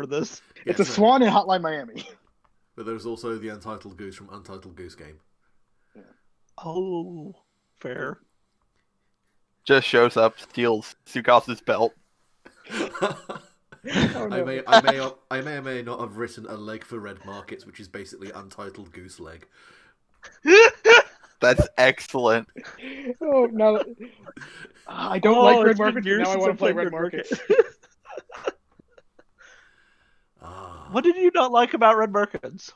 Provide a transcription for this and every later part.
remember this. It's a swan in Hotline Miami. But there's also the Untitled Goose from Untitled Goose Game. Oh, fair. Just shows up, steals Tsukas's belt. Oh, no. I may not have written a leg for red markets, which is basically Untitled Goose leg. That's excellent. Oh no! I don't like red markets. Now I want to play red markets. What did you not like about red markets?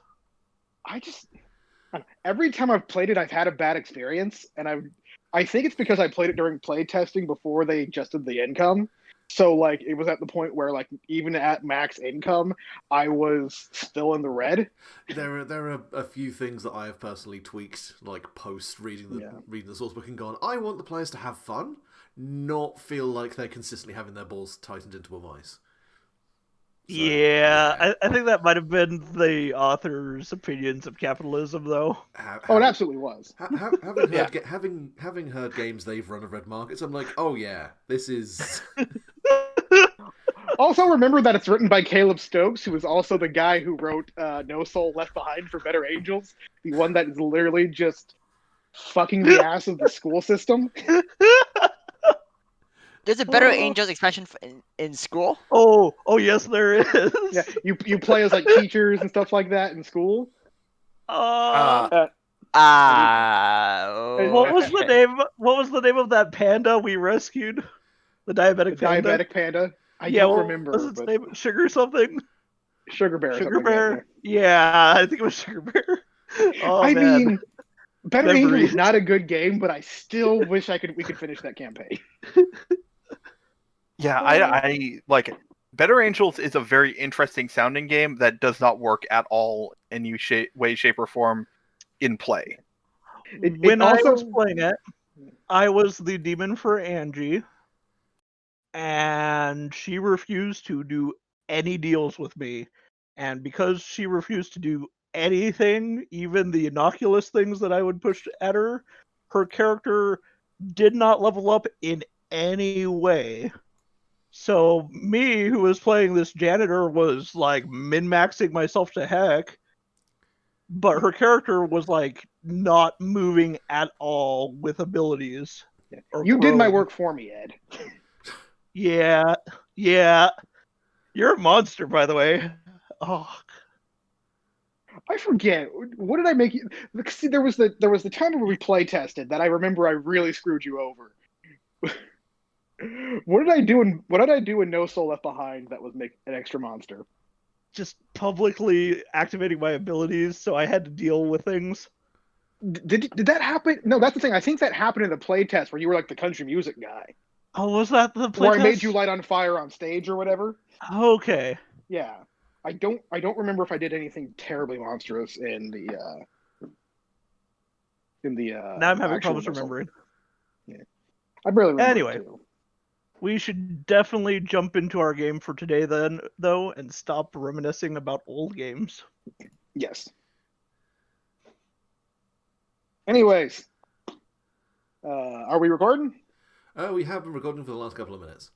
Every time I've played it, I've had a bad experience, and I think it's because I played it during play testing before they adjusted the income. So like it was at the point where like even at max income, I was still in the red. There are a few things that I have personally tweaked, like post reading the source book and gone, I want the players to have fun, not feel like they're consistently having their balls tightened into a vice. So, I think that might have been the author's opinions of capitalism, though. It absolutely was. Having heard games they've run of red markets, I'm like, oh yeah, this is. Also, remember that it's written by Caleb Stokes, who is also the guy who wrote No Soul Left Behind for Better Angels, the one that is literally just fucking the ass of the school system. There's a Better Angels expansion in school. Oh, yes, there is. Yeah, you play as like teachers and stuff like that in school. What was the name? What was the name of that panda we rescued? The diabetic panda. Diabetic panda. I don't remember. What was its name? Sugar something? Sugar Bear. Sugar Bear. Yeah, I think it was Sugar Bear. Oh, I man. mean, Better Angels is not a good game, but I still wish we could finish that campaign. Yeah, I like it. Better Angels is a very interesting sounding game that does not work at all in any way, shape, or form in play. When I was playing it, I was the demon for Angie, and she refused to do any deals with me. And because she refused to do anything, even the innocuous things that I would push at her, her character did not level up in any way. So me, who was playing this janitor, was like min-maxing myself to heck, but her character was like not moving at all with abilities. You did my work for me, Ed. Yeah. You're a monster, by the way. Oh, I forget. What did I make you? See, there was the time where we play tested that I remember I really screwed you over. What did I do in No Soul Left Behind that was make an extra monster? just publicly activating my abilities, so I had to deal with things. Did that happen? No, that's the thing. I think that happened in the playtest where you were like the country music guy. Oh, was that the playtest? Where I made you light on fire on stage or whatever. Okay. Yeah. I don't remember if I did anything terribly monstrous in the now I'm having problems remembering. Yeah. I barely remember. Anyway, we should definitely jump into our game for today then, though, and stop reminiscing about old games. Yes. Anyways, are we recording? We have been recording for the last couple of minutes.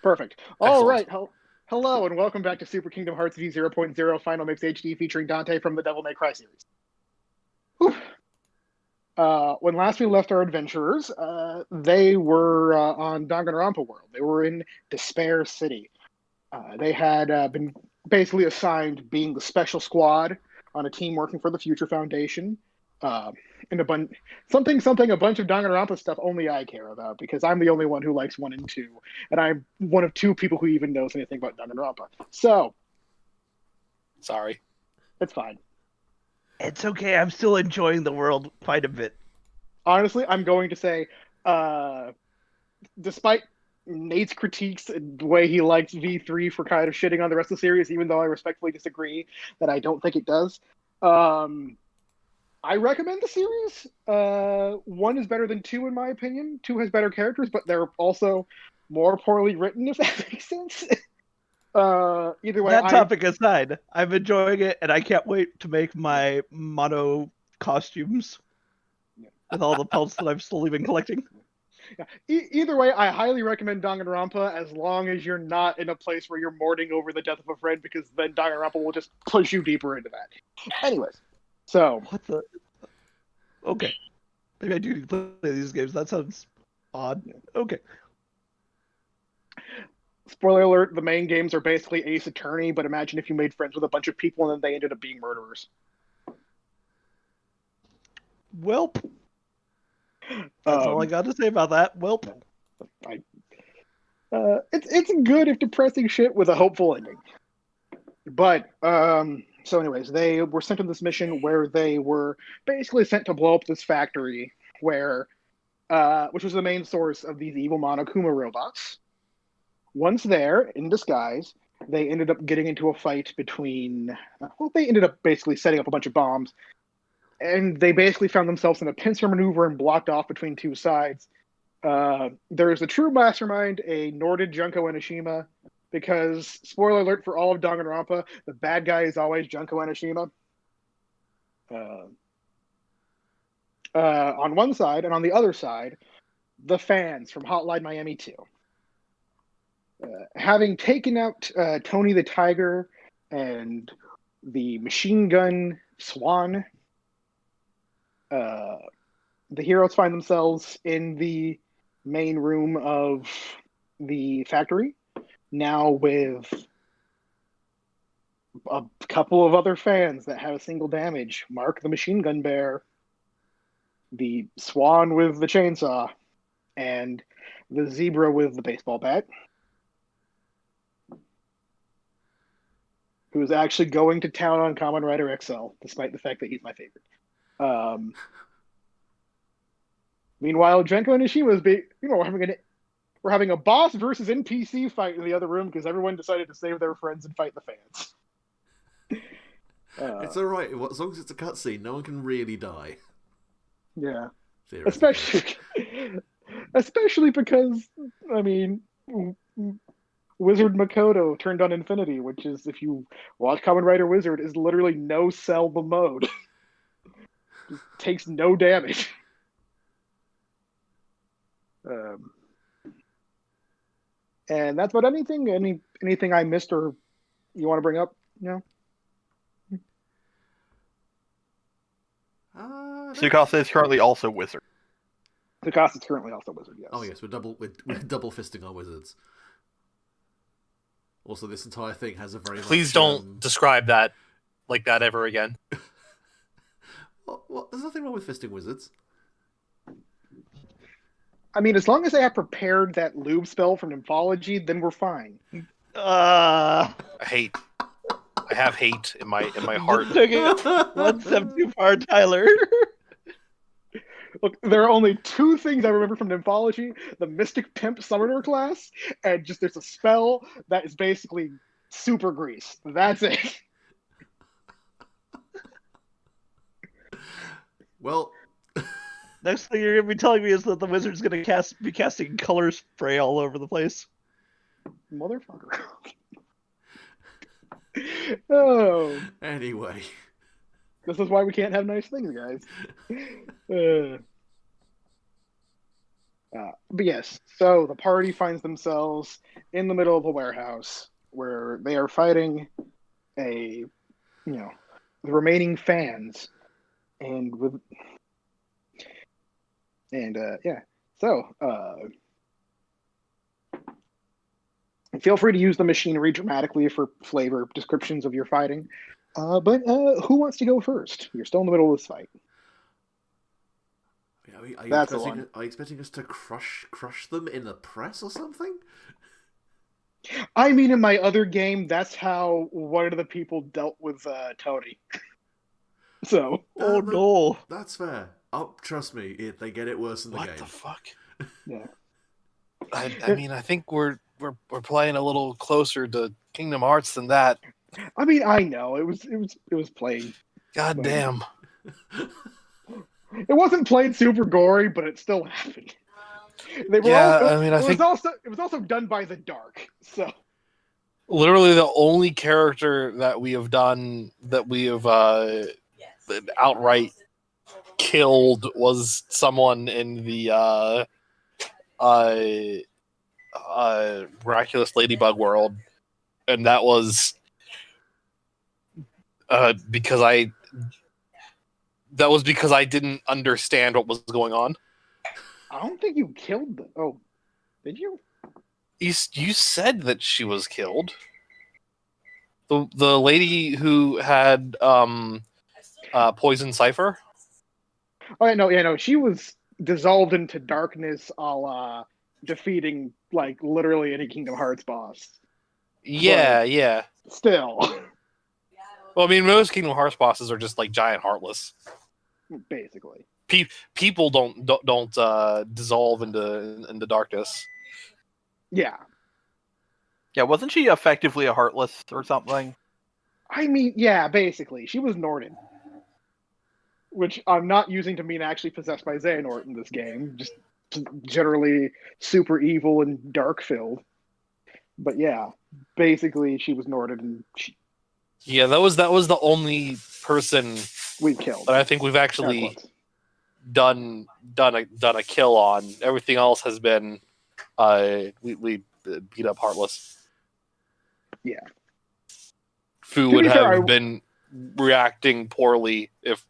Perfect. Excellent. All right. Hello and welcome back to Super Kingdom Hearts V 0.0 Final Mix HD featuring Dante from the Devil May Cry series. Whew. When last we left our adventurers, they were on Danganronpa World. They were in Despair City. They had been basically assigned being the special squad on a team working for the Future Foundation. And a bunch of Danganronpa stuff only I care about because I'm the only one who likes 1 and 2, and I'm one of 2 people who even knows anything about Danganronpa. So, sorry, it's fine. It's okay. I'm still enjoying the world quite a bit. Honestly, I'm going to say, despite Nate's critiques and the way he likes V3 for kind of shitting on the rest of the series, even though I respectfully disagree that I don't think it does. I recommend the series. 1 is better than 2 in my opinion. 2 has better characters, but they're also more poorly written, if that makes sense. Either way, that topic aside, I'm enjoying it, and I can't wait to make my mono costumes with all the pelts that I've slowly been collecting. Either way, I highly recommend Danganronpa as long as you're not in a place where you're mourning over the death of a friend, because then Danganronpa will just push you deeper into that. Anyways, so What the? Okay. Maybe I do need to play these games. That sounds odd. Okay. spoiler alert: the main games are basically Ace Attorney, but imagine if you made friends with a bunch of people and then they ended up being murderers. Welp. That's all I got to say about that. Welp. It's good if depressing shit with a hopeful ending. But so anyways, they were sent on this mission where they were basically sent to blow up this factory where which was the main source of these evil Monokuma robots. Once there, in disguise, they ended up getting into a fight between they ended up basically setting up a bunch of bombs, and they basically found themselves in a pincer maneuver and blocked off between two sides. There is a true mastermind, a Norded Junko Enoshima, because, spoiler alert for all of Danganronpa, the bad guy is always Junko Enoshima. On one side, and on the other side, the fans from Hotline Miami 2. Having taken out Tony the Tiger and the machine gun Swan, the heroes find themselves in the main room of the factory, now with a couple of other fans that have a single damage. Mark the machine gun bear, the Swan with the chainsaw, and the zebra with the baseball bat, who's actually going to town on Kamen Rider XL, despite the fact that he's my favorite. Meanwhile, Junko Enoshima is we're having a boss versus NPC fight in the other room because everyone decided to save their friends and fight the fans. It's alright, as long as it's a cutscene, no one can really die. Yeah. Especially because, I mean, Wizard Makoto turned on Infinity, which is, if you watch Kamen Rider Wizard, is literally no sell the mode. Just takes no damage. And that's about anything. Anything I missed or you want to bring up? No. Tsukasa is currently also wizard. Tsukasa is currently also wizard. Yes. Oh yes, we're double fisting our wizards. Also, this entire thing has a very Please don't describe that like that ever again. What? There's nothing wrong with fisting wizards. I mean, as long as they have prepared that lube spell from Nymphology, then we're fine. I have hate in my heart. One step too far, Tyler. Look, there are only two things I remember from Nymphology: the Mystic Pimp Summoner class, and just there's a spell that is basically super grease. That's it. Well, next thing you're gonna be telling me is that the wizard's gonna be casting color spray all over the place. Motherfucker. Oh. Anyway. This is why we can't have nice things, guys. But yes, so the party finds themselves in the middle of a warehouse where they are fighting the remaining fans, feel free to use the machinery dramatically for flavor descriptions of your fighting. But who wants to go first? You're still in the middle of this fight. Are you expecting us to crush them in the press or something? I mean, in my other game, that's how one of the people dealt with Tony. So, no, that's fair. Oh, trust me, they get it worse in the game. What the fuck? Yeah. I mean, I think we're playing a little closer to Kingdom Hearts than that. I mean, I know it was played. God damn. It wasn't played super gory, but it still happened. It was also done by the Dark. So literally the only character that we have done that we have outright killed was someone in the Miraculous Ladybug World, and that was because I didn't understand what was going on. I don't think you killed them. Oh, did you? You said that she was killed. The lady who had poison cipher. Oh yeah, no. She was dissolved into darkness, a la defeating like literally any Kingdom Hearts boss. Yeah, But yeah. still, Well, I mean, most Kingdom Hearts bosses are just like giant heartless. basically. People don't dissolve into darkness. Yeah. Yeah, wasn't she effectively a heartless or something? I mean, yeah, basically. She was Norden. Which I'm not using to mean actually possessed by Xehanort in this game. Just generally super evil and dark filled. But yeah, basically she was Norden and Yeah, that was the only person we killed. that I think we've actually done a kill on. Everything else has been we beat up Heartless. Yeah. Fu would have been reacting poorly if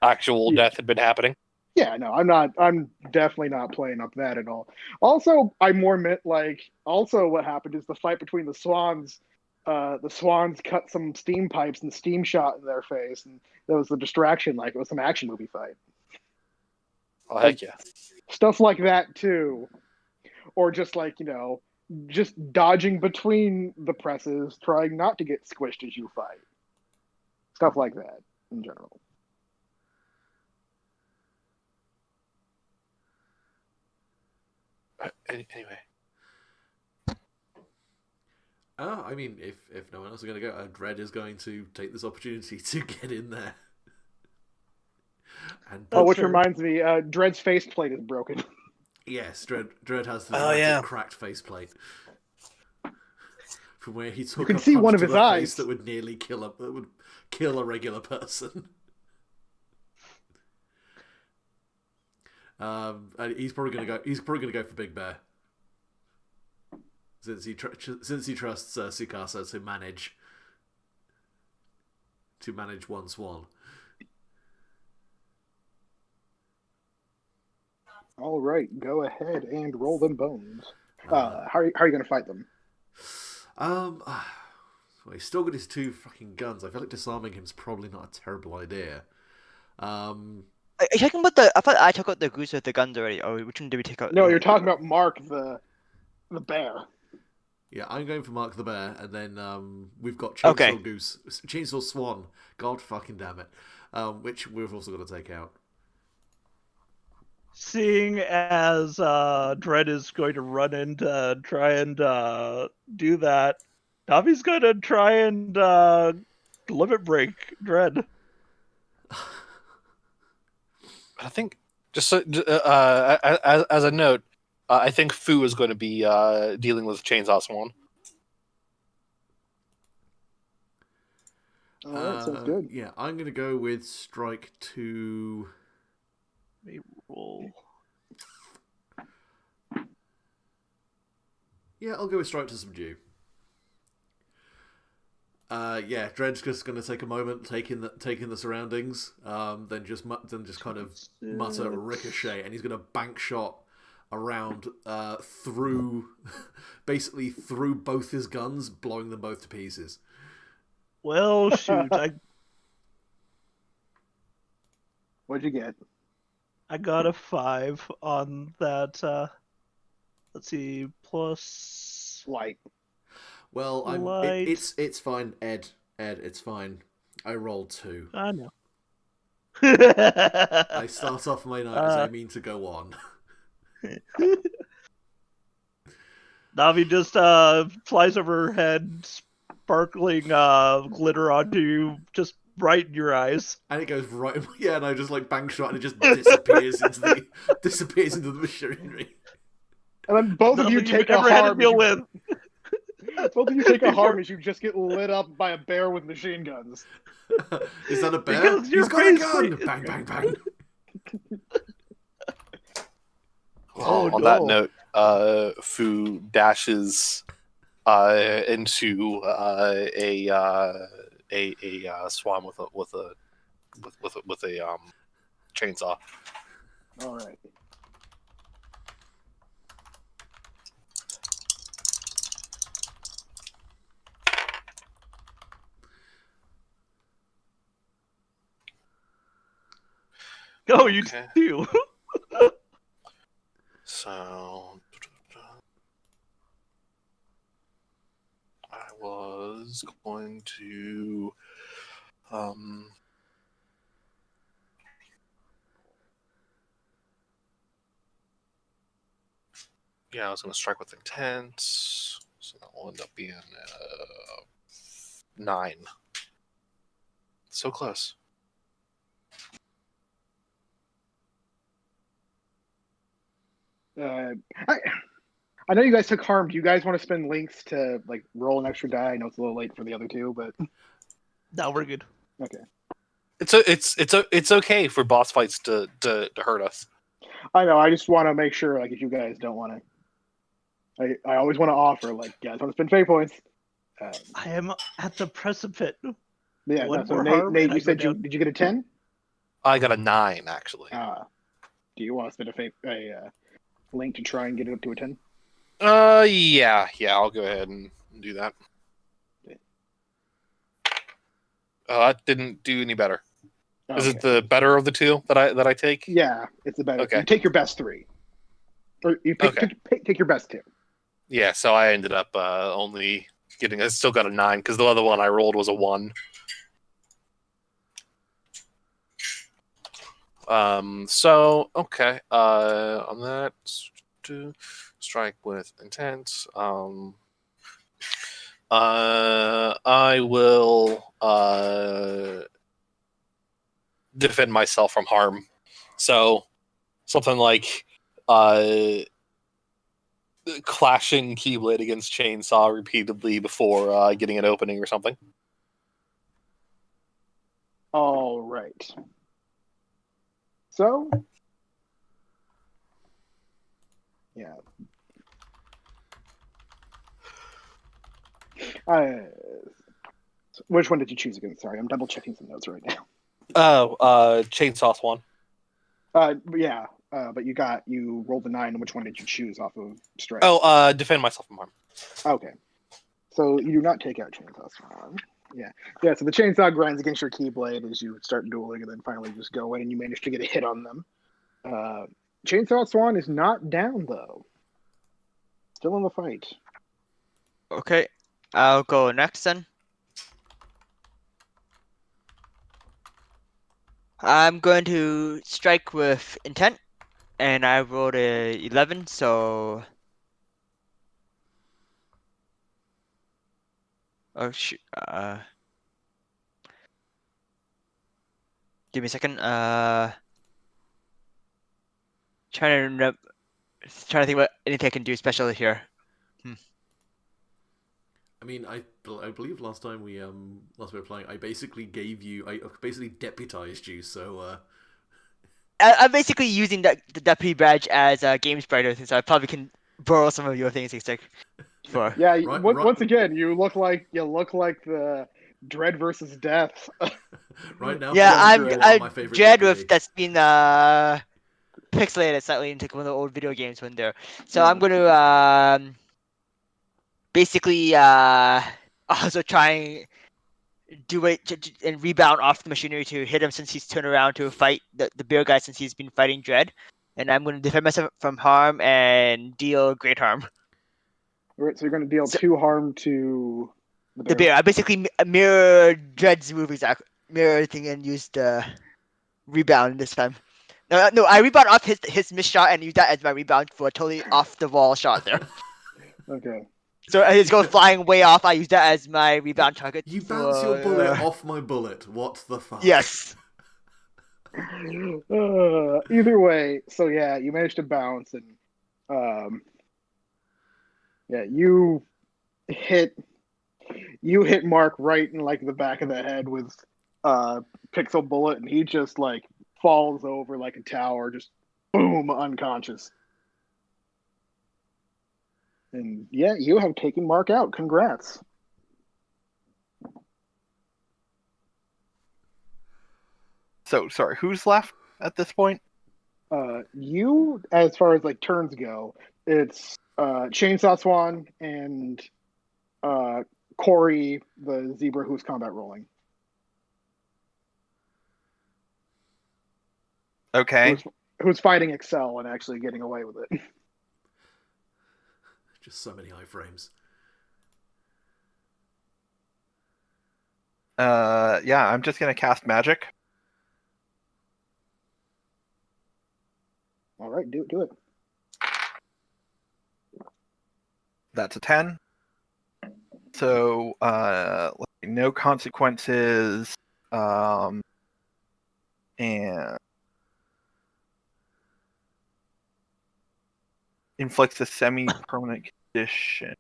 actual death had been happening. Yeah, no, I'm definitely not playing up that at all. Also, I more meant like also what happened is the fight between the swans cut some steam pipes and steam shot in their face, and there was a distraction, like it was some action movie fight. Oh heck yeah. Stuff like that too. Or just like, just dodging between the presses, trying not to get squished as you fight. Stuff like that in general. Anyway. I mean, if no one else is going to go, Dread is going to take this opportunity to get in there. And which reminds me, Dread's faceplate is broken. Yes, Dread has the cracked faceplate. From where he took can see one of his eyes that would nearly kill a regular person. And he's probably gonna go for Big Bear, since he trusts Tsukasa to manage one swan. All right, go ahead and roll them bones. How are you going to fight them? Well, he's still got his two fucking guns. I feel like disarming him's probably not a terrible idea. Are you talking about I thought I took out the goose with the guns already. Oh, which one did we take out? No, you're talking about Mark the bear. Yeah, I'm going for Mark the Bear, and then we've got Chainsaw Goose, Chainsaw Swan. God fucking damn it, which we've also got to take out. Seeing as Dread is going to run in to try and do that, Navi's going to try and limit break Dread. I think just as a note, I think Fu is going to be dealing with Chainsaw Swan. All right, sounds good. Yeah, I'm going to go with Strike to... Roll. Yeah, I'll go with Strike to Subdue. Yeah, Dred's just going to take a moment, taking the surroundings, then just kind of mutter ricochet, and he's going to bank shot around through both his guns, blowing them both to pieces. Well, shoot, What'd you get? I got a 5 on that. Let's see, plus light. Well, light. It's fine, Ed. It's fine. I rolled 2. I know. I start off my night as I mean to go on. Navi just flies over her head, sparkling glitter onto you, just right in your eyes. And it goes right, yeah, and I just like bang shot, and it just disappears into the machinery. And then both of you take a harm. Both of you take a harm as you just get lit up by a bear with machine guns. Is that a bear? He's got a gun! Bang, bang, bang. On that note, Fu dashes into a swan with a chainsaw. All right. Oh, you Okay. do. So I was going to yeah, I was going to strike with intent, so that will end up being 9. So close. I know you guys took harm. Do you guys want to spend links to like roll an extra die? I know it's a little late for the other two, but No, we're good. okay. It's okay for boss fights to hurt us. I know. I just want to make sure, like, if you guys don't want to, I always want to offer, like, you guys want to spend fate points. I am at the precipice. Yeah. One No, so more Nate, harm, Nate, and I you go said down. did you get a 10? I got a 9 actually. Do you want to spend a link to try and get it up to a 10? Yeah, I'll go ahead and do that. That didn't do any better. Okay. Is it the better of the two that I take? Yeah, it's the better. Okay. You take your best 3, or you take your best 2. Yeah, so I ended up only getting. I still got a 9 because the other one I rolled was a 1. So okay. On that, strike with intent. I will defend myself from harm. So something like clashing keyblade against chainsaw repeatedly before getting an opening or something. All right. So, yeah. Which one did you choose again? Sorry, I'm double checking some notes right now. Chainsaw Swan. Yeah. But you rolled a 9. Which one did you choose off of strike? Oh, defend myself from harm. Okay. So you do not take out Chainsaw Swan. Yeah. So the chainsaw grinds against your keyblade as you start dueling, and then finally just go in and you manage to get a hit on them. Chainsaw Swan is not down though. Still in the fight. Okay, I'll go next then. I'm going to strike with intent, and I rolled a 11, so. Oh shoot. Give me a second. Trying to think what anything I can do special here. I mean, I believe last time we were playing, I basically deputized you. So I'm basically using the deputy badge as a game spreader, since I probably can borrow some of your things. For Yeah. Right. Once again, you look like the Dread versus Death. right now, yeah, Paul, I'm you're one of my favorite Dread deputy. with that's been pixelated slightly into one of the old video games when there. So Yeah. I'm gonna basically also try and do it and rebound off the machinery to hit him since he's turned around to fight the bear guy since he's been fighting Dread. And I'm going to defend myself from harm and deal great harm. Right, so you're going to deal 2 harm to The bear. I basically mirror Dread's move mirror everything and used the rebound this time. No, I rebound off his missed shot and use that as my rebound for a totally off the wall shot there. Okay. So it's going flying way off. I use that as my rebound target. You bounce your bullet off my bullet. What the fuck? Yes. Either way, so yeah, you managed to bounce, and you hit Mark right in like the back of the head with pixel bullet, and he just like falls over like a tower, just boom, unconscious. And yeah, you have taken Mark out. Congrats. So sorry, who's left at this point? You, as far as like turns go, it's Chainsaw Swan and Corey, the zebra who's combat rolling. Okay. Who's fighting Excel and actually getting away with it. Just so many iframes. Yeah, I'm just gonna cast magic. All right, do it. That's a 10. So, let's see, no consequences, and inflicts a semi-permanent condition.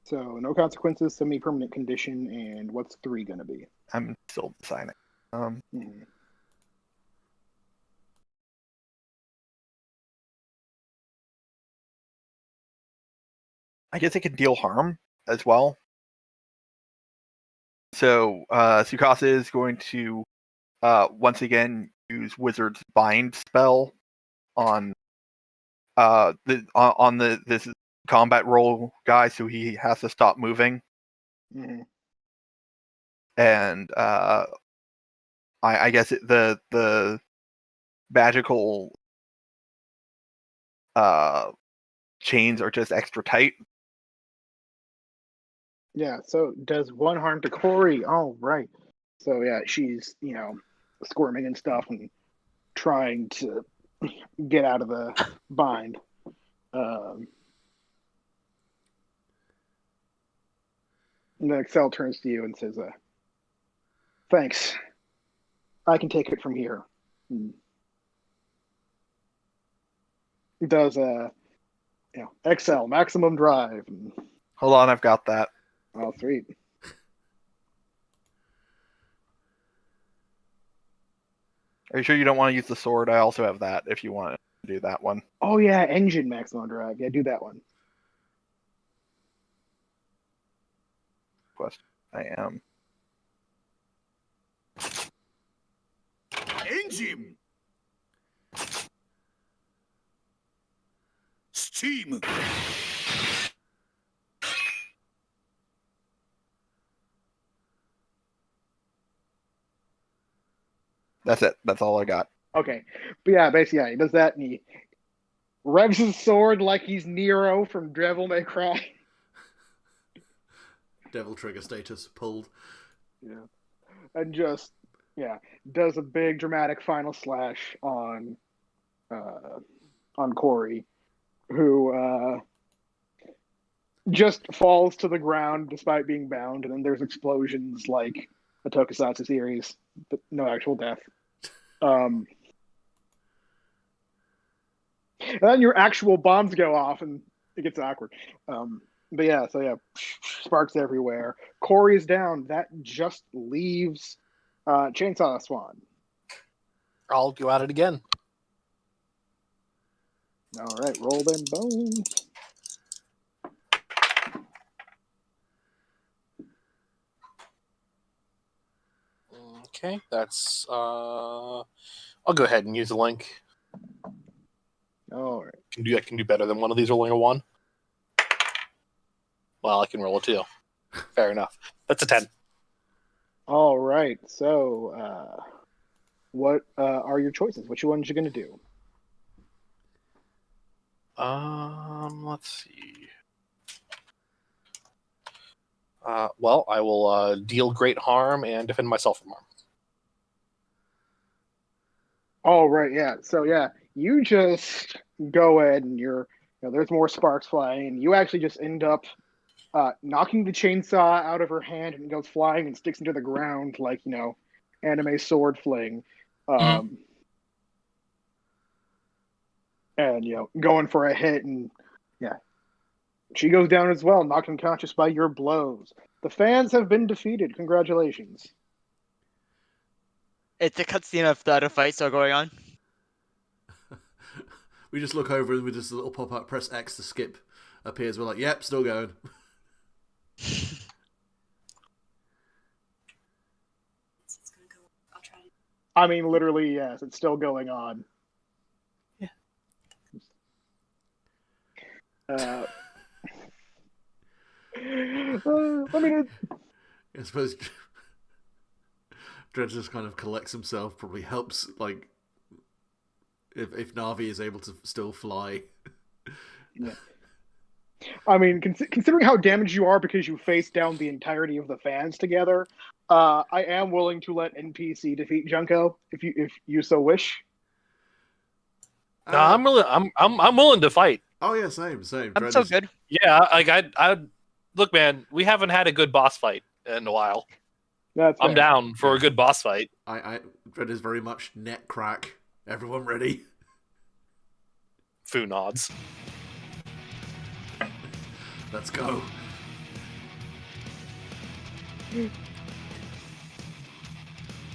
So no consequences, semi-permanent condition, and what's 3 gonna be? I'm still deciding. Mhm. I guess it can deal harm as well. So Sukasa is going to once again use Wizard's Bind spell on this combat roll guy, so he has to stop moving. Mhm. And I guess the magical chains are just extra tight. Yeah, so does 1 harm to Corey. Oh, right. So yeah, she's, squirming and stuff and trying to get out of the bind. And then Excel turns to you and says, thanks. I can take it from here. Does Excel maximum drive. Hold on, I've got that. Oh, sweet. Are you sure you don't want to use the sword? I also have that if you want to do that one. Oh yeah, engine maximum drive. Yeah, do that one. Quest. I am. Engine. Steam. That's it. That's all I got. Okay, but yeah, basically, yeah, he does that, and he revs his sword like he's Nero from Devil May Cry. Devil trigger status pulled. Yeah, and just does a big dramatic final slash on Corey, who just falls to the ground despite being bound, and then there's explosions like a Tokusatsu series, but no actual death. And then your actual bombs go off, and it gets awkward. But yeah, so yeah, sparks everywhere. Corey's down. That just leaves Chainsaw Swan. I'll go at it again. All right, roll them bones. Okay, that's I'll go ahead and use the link. All right. I can do better than one of these rolling a 1. Well, I can roll a 2. Fair enough. That's a 10. All right. So, what are your choices? Which ones you gonna do? Let's see. Well, I will deal great harm and defend myself from harm. Oh, right, yeah. So yeah, you just go ahead and there's more sparks flying, and you actually just end up knocking the chainsaw out of her hand, and it goes flying and sticks into the ground like anime sword fling. And going for a hit, and yeah, she goes down as well, knocked unconscious by your blows. The fans have been defeated. Congratulations. It's a cutscene of the fight still going on. We just look over and with just a little pop-up, press X to skip appears. We're like, yep, still going. I mean, literally, yes, it's still going on. Yeah. I mean, I suppose Dredge just kind of collects himself, probably helps, like, if Navi is able to still fly. yeah. I mean, considering how damaged you are because you face down the entirety of the fans together, I am willing to let NPC defeat Junko if you so wish. No, I'm willing to fight. Oh yeah, same. I'm Dredge so is- good. Yeah, like I look, man. We haven't had a good boss fight in a while. That's I'm fair. down for a good boss fight. Dredge is very much net crack. Everyone ready? Foo nods. Let's go.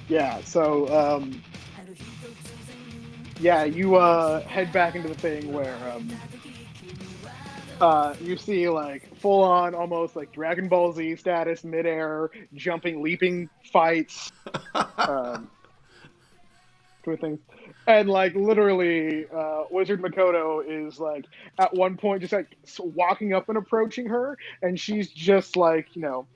Yeah, so yeah, you head back into the thing where you see like full on almost like Dragon Ball Z status midair jumping leaping fights doing things, and like literally Wizard Makoto is like at one point just like walking up and approaching her, and she's just like, you know,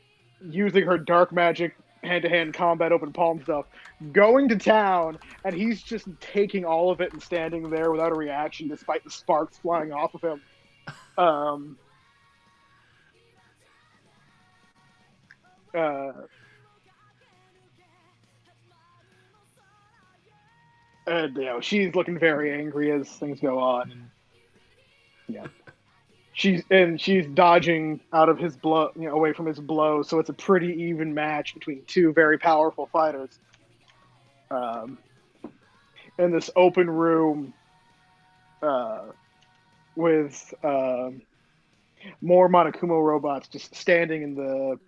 using her dark magic hand-to-hand combat open palm stuff, going to town, and he's just taking all of it and standing there without a reaction despite the sparks flying off of him. And you know, she's looking very angry as things go on. And, yeah. She's dodging out of his blow, you know, away from his blow, so it's a pretty even match between two very powerful fighters. In this open room, with more Monokuma robots just standing in the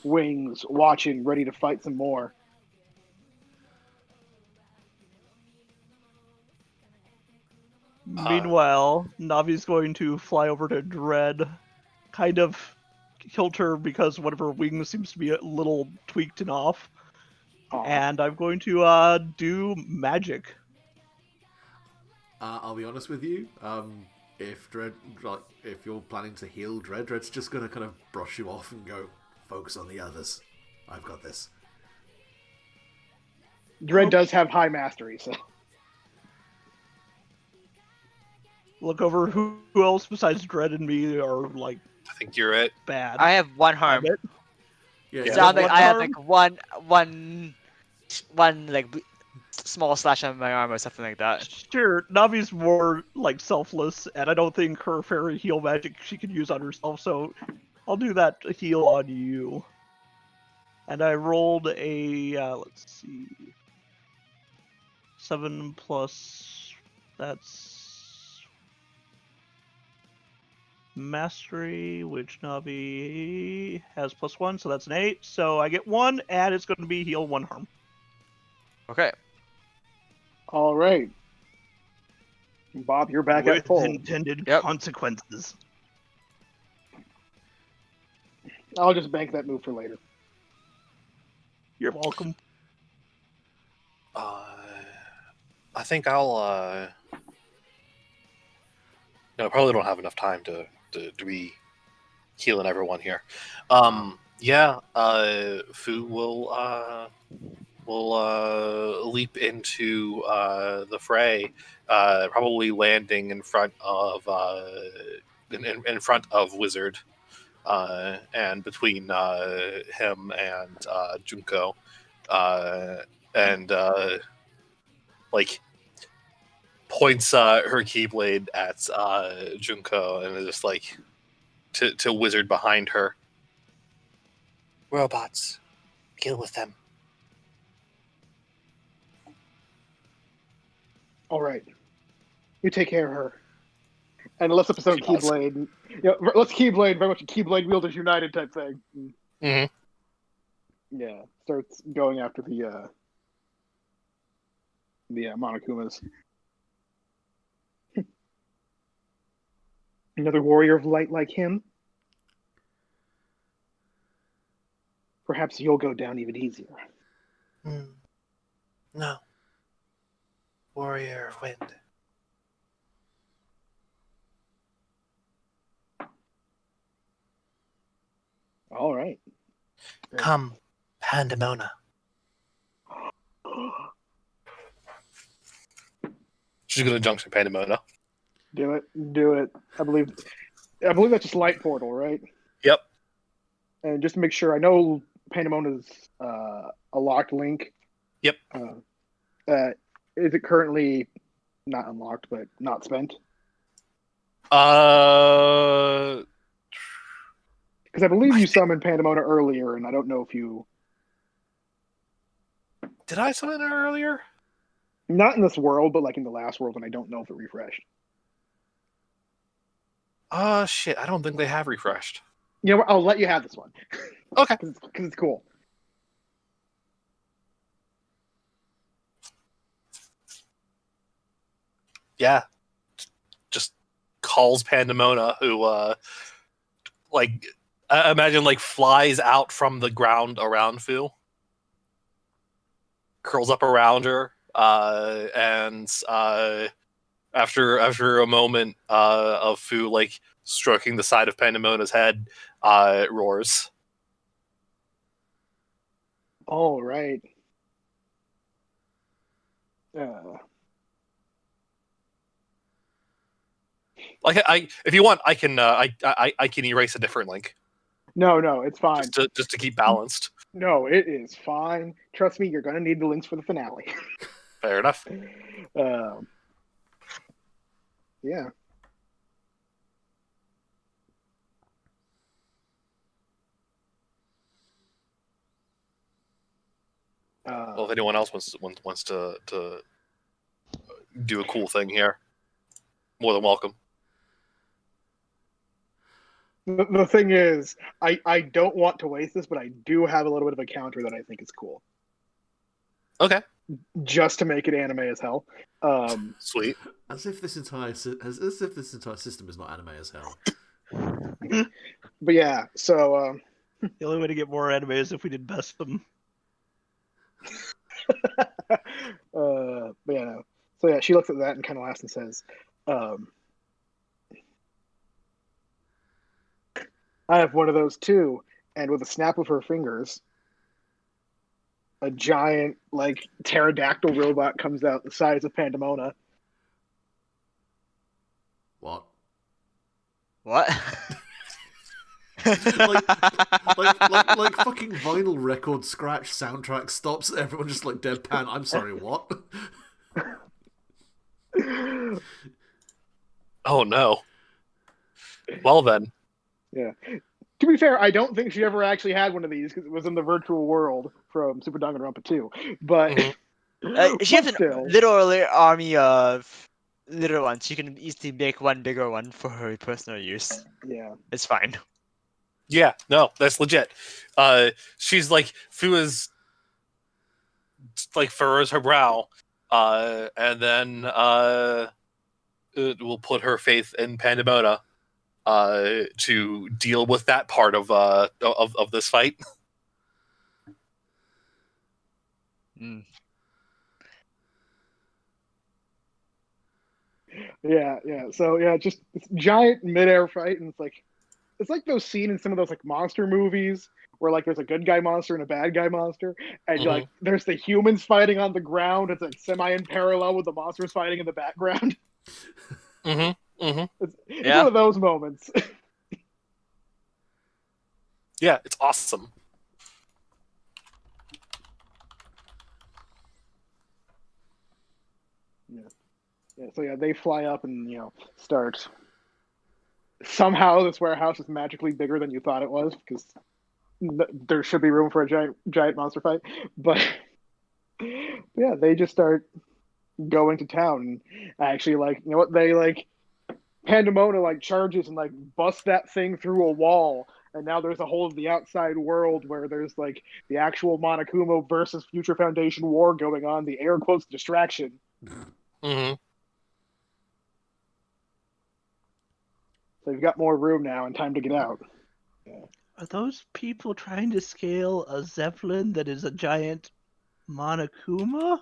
wings, watching, ready to fight some more. Meanwhile, Navi's going to fly over to Dread, kind of kilt her because one of her wings seems to be a little tweaked and off. Aw. And I'm going to do magic. I'll be honest with you. If you're planning to heal Dread, Dread's just gonna kind of brush you off and go, focus on the others. I've got this. Dread does have high mastery, so Look over who else besides Dread and me are like I think you're it. bad. I have one harm. Damn it. Yeah, Yeah. So I'm like, One I have harm? like one like small slash on my arm or something like that. Sure, Navi's more like selfless, and I don't think her fairy heal magic she could use on herself, so I'll do that heal on you. And I rolled a let's see, 7 plus that's mastery, which Navi has +1, so that's an 8. So I get 1, and it's going to be heal 1 harm. Okay. all right. Bob, you're back With at full. intended Yep. consequences. I'll just bank that move for later. You're welcome. I think I'll. No, I probably don't have enough time to be healing everyone here. Yeah. Fu will leap into the fray, probably landing in front of in front of Wizard, and between him and Junko, and like points her keyblade at Junko and is just like to Wizard behind her. Robots, deal with them. All right. You take care of her. And let's up some She does. Keyblade. Yeah, let's Keyblade, very much a Keyblade wielders united type thing. Mhm. Yeah, starts going after the Monokumas. Another warrior of light like him? Perhaps you'll go down even easier. No. Warrior of Wind. All right. Come, Pandemona. She's gonna junction Pandemona. Do it. I believe that's just light portal, right? Yep. And just to make sure, I know Pandemona's a locked link. Yep. Is it currently not unlocked, but not spent? Uh, Because I believe you summoned Pandemona earlier, and I don't know if you... did I summon her earlier? Not in this world, but like in the last world, and I don't know if it refreshed. Shit, I don't think they have refreshed. You know what? I'll let you have this one. Okay. Because it's cool. Yeah. Just calls Pandemona, who, I imagine, flies out from the ground around Fu. Curls up around her, and after a moment of Fu stroking the side of Pandemona's head, roars. All right. If you want, I can erase a different link. No, it's fine. Just to keep balanced. No, it is fine. Trust me, you're gonna need the links for the finale. Fair enough. Yeah. Well, if anyone else wants to do a cool thing here, more than welcome. The thing is, I don't want to waste this, but I do have a little bit of a counter that I think is cool. Okay. Just to make it anime as hell. Sweet. As if this entire system is not anime as hell. But yeah, so The only way to get more anime is if we did best them. but yeah, no. So yeah, she looks at that and kind of laughs and says, I have one of those too. And with a snap of her fingers, a giant, pterodactyl robot comes out the size of Pandemona. What? What? like fucking vinyl record scratch soundtrack stops. Everyone just deadpan. I'm sorry, what? Oh no. Well then. Yeah. To be fair, I don't think she ever actually had one of these because it was in the virtual world from Super Danganronpa 2. But She has still. a little army of little ones. She can easily make one bigger one for her personal use. Yeah. It's fine. Yeah, no, that's legit. She's Fu is furrows her brow, and then will put her faith in Pandemona to deal with that part of this fight. Mm. Yeah. So yeah, just this giant midair fight, and it's like those scenes in some of those monster movies where there's a good guy monster and a bad guy monster, and there's the humans fighting on the ground. It's semi in parallel with the monsters fighting in the background. It's one of those moments. Yeah, it's awesome. Yeah, so yeah, they fly up and start. Somehow this warehouse is magically bigger than you thought it was because there should be room for a giant monster fight. But yeah, they just start going to town. And actually, you know what? They Pandemona charges and busts that thing through a wall. And now there's a whole of the outside world where there's the actual Monokuma versus Future Foundation war going on. The air quotes distraction. Mm-hmm. So you've got more room now and time to get out. Are those people trying to scale a zeppelin that is a giant Monokuma?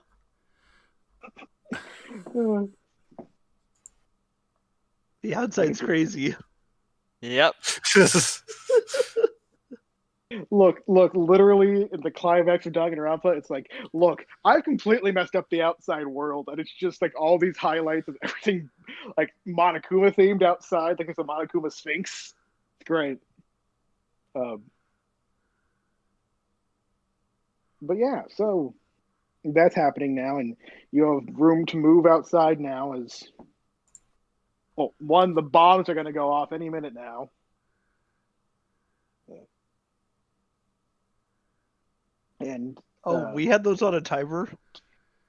The outside's crazy. Yep. Look, literally in the climax of Danganronpa, it's like, look, I've completely messed up the outside world, and it's just like all these highlights of everything like Monokuma themed outside, like it's a Monokuma Sphinx. It's great. But yeah, so that's happening now, and you have room to move outside now as well, one, the bombs are gonna go off any minute now. And we had those on a timer?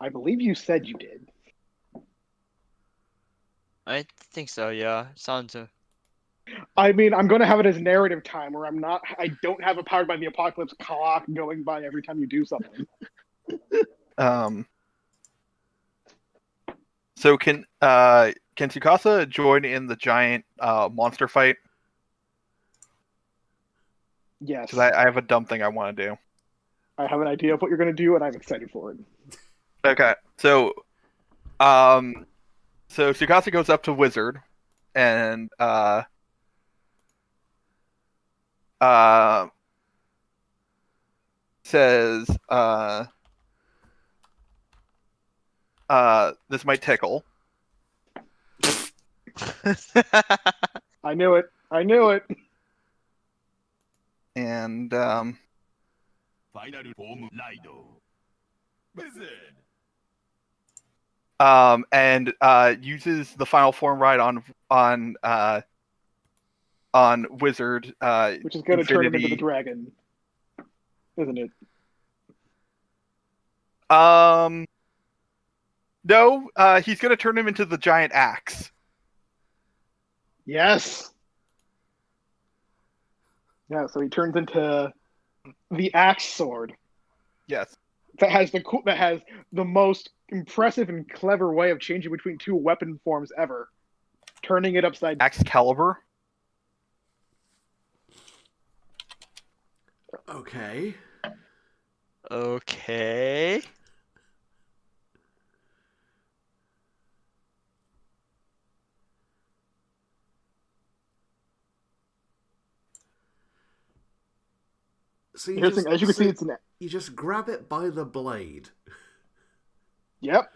I believe you said you did. I think so. Yeah. Sounds. I mean, I'm going to have it as narrative time where I don't have a Powered by the Apocalypse clock going by every time you do something. So can Tsukasa join in the giant monster fight? Yes. Because I have a dumb thing I want to do. I have an idea of what you're going to do, and I'm excited for it. Okay, so Tsukasa goes up to Wizard, and says, this might tickle. I knew it. And uses the final form ride on Wizard, which is going to turn him into the Infinity. dragon, isn't it? No, he's going to turn him into the giant axe. Yes. Yeah, so he turns into the axe sword. Yes. That has the most impressive and clever way of changing between two weapon forms ever. Turning it upside down. Excalibur. Okay. Okay. So As you can see, it's you just grab it by the blade. Yep.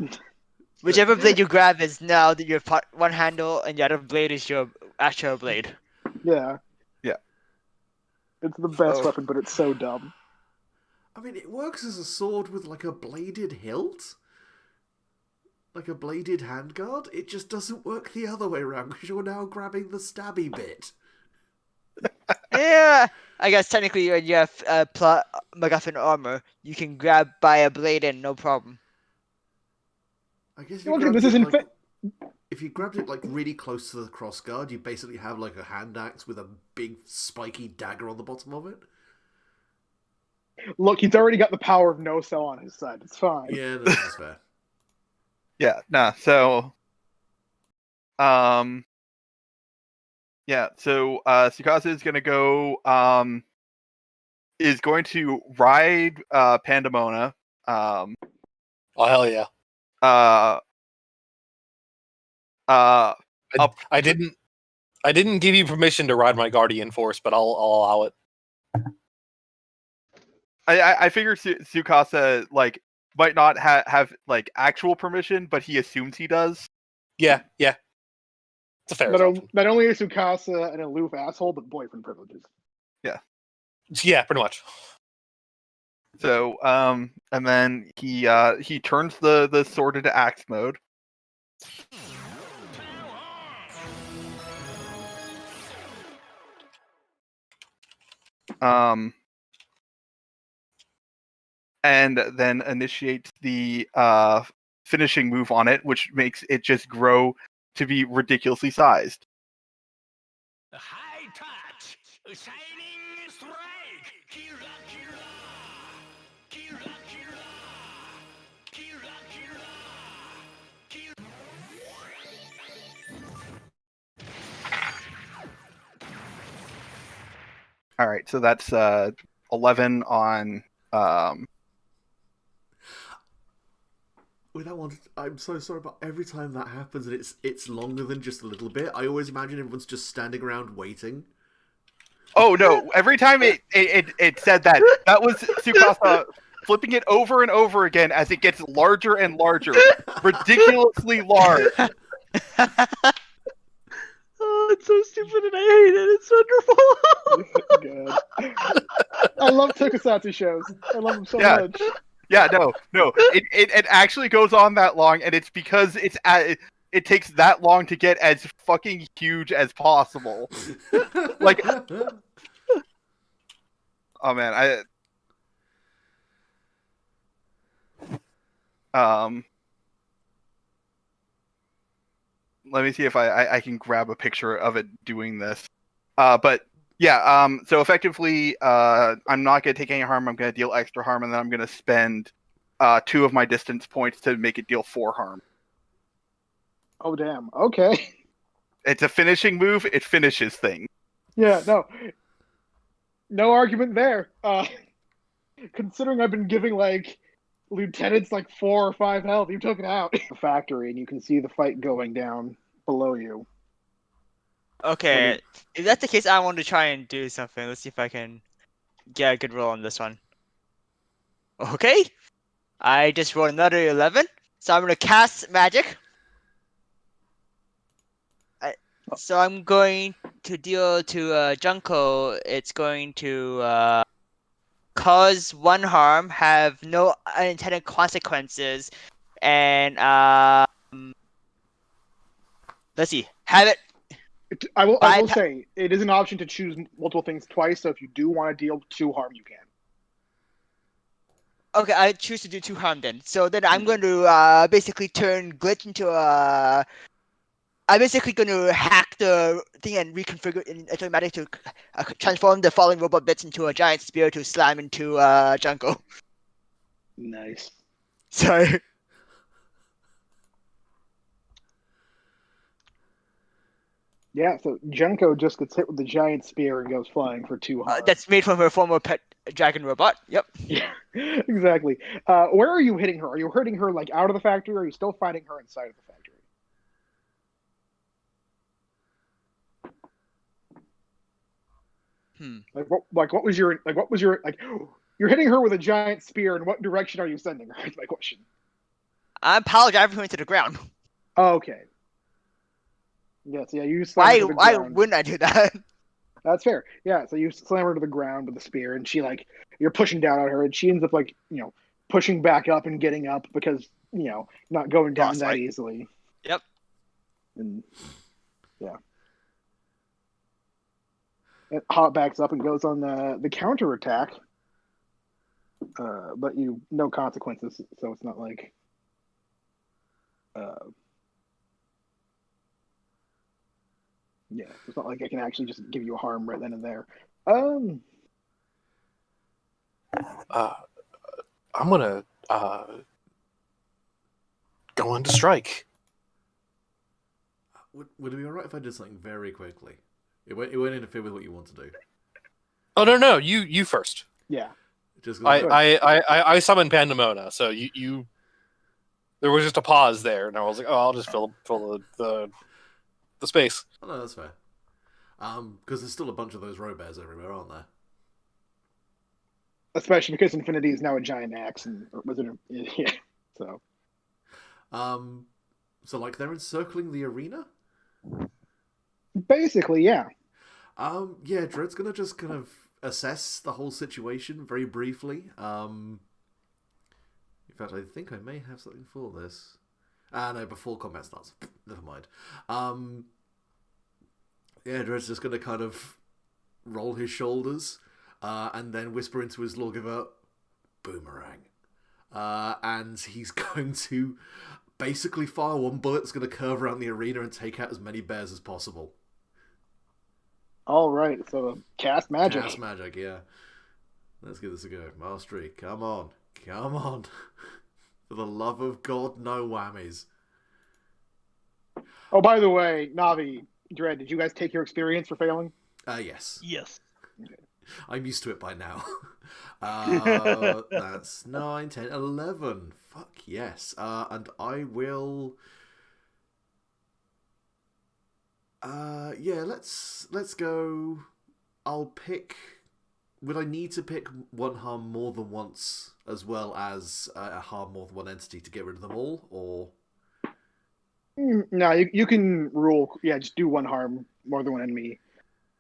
Whichever blade you grab is now that your one handle, and the other blade is your actual blade. Yeah. Yeah. It's the best weapon, but it's so dumb. I mean, it works as a sword with like a bladed hilt, like a bladed handguard. It just doesn't work the other way around because you're now grabbing the stabby bit. Yeah, I guess technically when you have MacGuffin armor, you can grab by a blade and no problem. I guess if you grabbed it like really close to the crossguard, you basically have like a hand axe with a big spiky dagger on the bottom of it. Look, he's already got the power of no cell on his side. It's fine. Yeah, that's fair. Yeah, nah, so Tsukasa is gonna go is going to ride Pandemona. Oh hell yeah. I didn't give you permission to ride my Guardian Force, but I'll allow it. I figure Tsukasa like might not have like actual permission, but he assumes he does. Yeah. It's a fair assumption. Not only is Tsukasa an aloof asshole, but boyfriend privileges. Yeah, pretty much. So and then he turns the sword into axe mode. And then initiates the finishing move on it, which makes it just grow to be ridiculously sized. High touch, shining strike, kira kira, kira kira, kira kira, kira. All right, so that's 11 on. With that one, I'm so sorry, but every time that happens and it's longer than just a little bit, I always imagine everyone's just standing around waiting. Oh no! Every time it said that was Tsukasa flipping it over and over again as it gets larger and larger, ridiculously large. Oh, it's so stupid and I hate it. It's wonderful. God. I love tokusatsu shows. I love them so Yeah. much. Yeah, no. It actually goes on that long, and it's because it takes that long to get as fucking huge as possible. Like, oh man, let me see if I can grab a picture of it doing this. But yeah, so effectively, I'm not gonna take any harm. I'm gonna deal extra harm, and then I'm gonna spend 2 of my distance points to make it deal 4 harm. Oh damn. Okay. It's a finishing move. It finishes things. Yeah. No argument there. Considering I've been giving like lieutenants like 4 or 5 health, you took it out. The factory, and you can see the fight going down below you. Okay, if that's the case, I want to try and do something. Let's see if I can get a good roll on this one. Okay, I just rolled another 11, so I'm gonna cast magic. So I'm going to deal to Junko. It's going to cause 1 harm, have no unintended consequences, and let's see, have it. I will say it is an option to choose multiple things twice. So if you do want to deal 2 harm, you can. Okay, I choose to do 2 harm then. So then I'm going to basically turn glitch into a. I'm basically going to hack the thing and reconfigure it in automatic to transform the falling robot bits into a giant spear to slam into Junko. Nice. Sorry. Yeah, so Junko just gets hit with the giant spear and goes flying for 2 harm. That's made from her former pet dragon robot. Yep. Yeah, exactly. Where are you hitting her? Are you hitting her like out of the factory, or are you still fighting her inside of the factory? What was your you're hitting her with a giant spear, and what direction are you sending her? Is my question. I'm power driving her into the ground. Oh, okay. Yes, yeah, you slam her to the ground. Why wouldn't I do that? That's fair. Yeah, so you slam her to the ground with the spear, and she you're pushing down on her, and she ends up pushing back up and getting up because not going down that easily. Yep. And yeah. It hop backs up and goes on the counter attack, but no consequences, so it's not like it's not like I can actually just give you a harm right then and there. I'm gonna go into strike. Would it be alright if I did something very quickly? It won't interfere with what you want to do. Oh no, you first. Yeah. Just I summoned Pandemona, so you. There was just a pause there, and I was like, "Oh, I'll just fill the space." Oh no, that's fair. Because there's still a bunch of those robears everywhere, aren't there? Especially because Infinity is now a giant axe, and yeah. So. So like they're encircling the arena. Basically, yeah. Yeah, Dread's gonna just kind of assess the whole situation very briefly. In fact, I think I may have something for this. No, before combat starts. Never mind. Yeah, Dread's just gonna kind of roll his shoulders, and then whisper into his lawgiver, "Boomerang," and he's going to basically fire 1 bullet that's going to curve around the arena and take out as many bears as possible. All right, so cast magic. Cast magic, yeah. Let's give this a go. Mastery, come on. Come on. For the love of God, no whammies. Oh, by the way, Navi, Dread, did you guys take your experience for failing? Yes. Yes. I'm used to it by now. That's 9, 10, 11. Fuck yes. And I will. Yeah. Let's go. I'll pick. Would I need to pick one harm more than once, as well as a harm more than one entity to get rid of them all, or? No, you can rule. Yeah, just do one harm more than one enemy.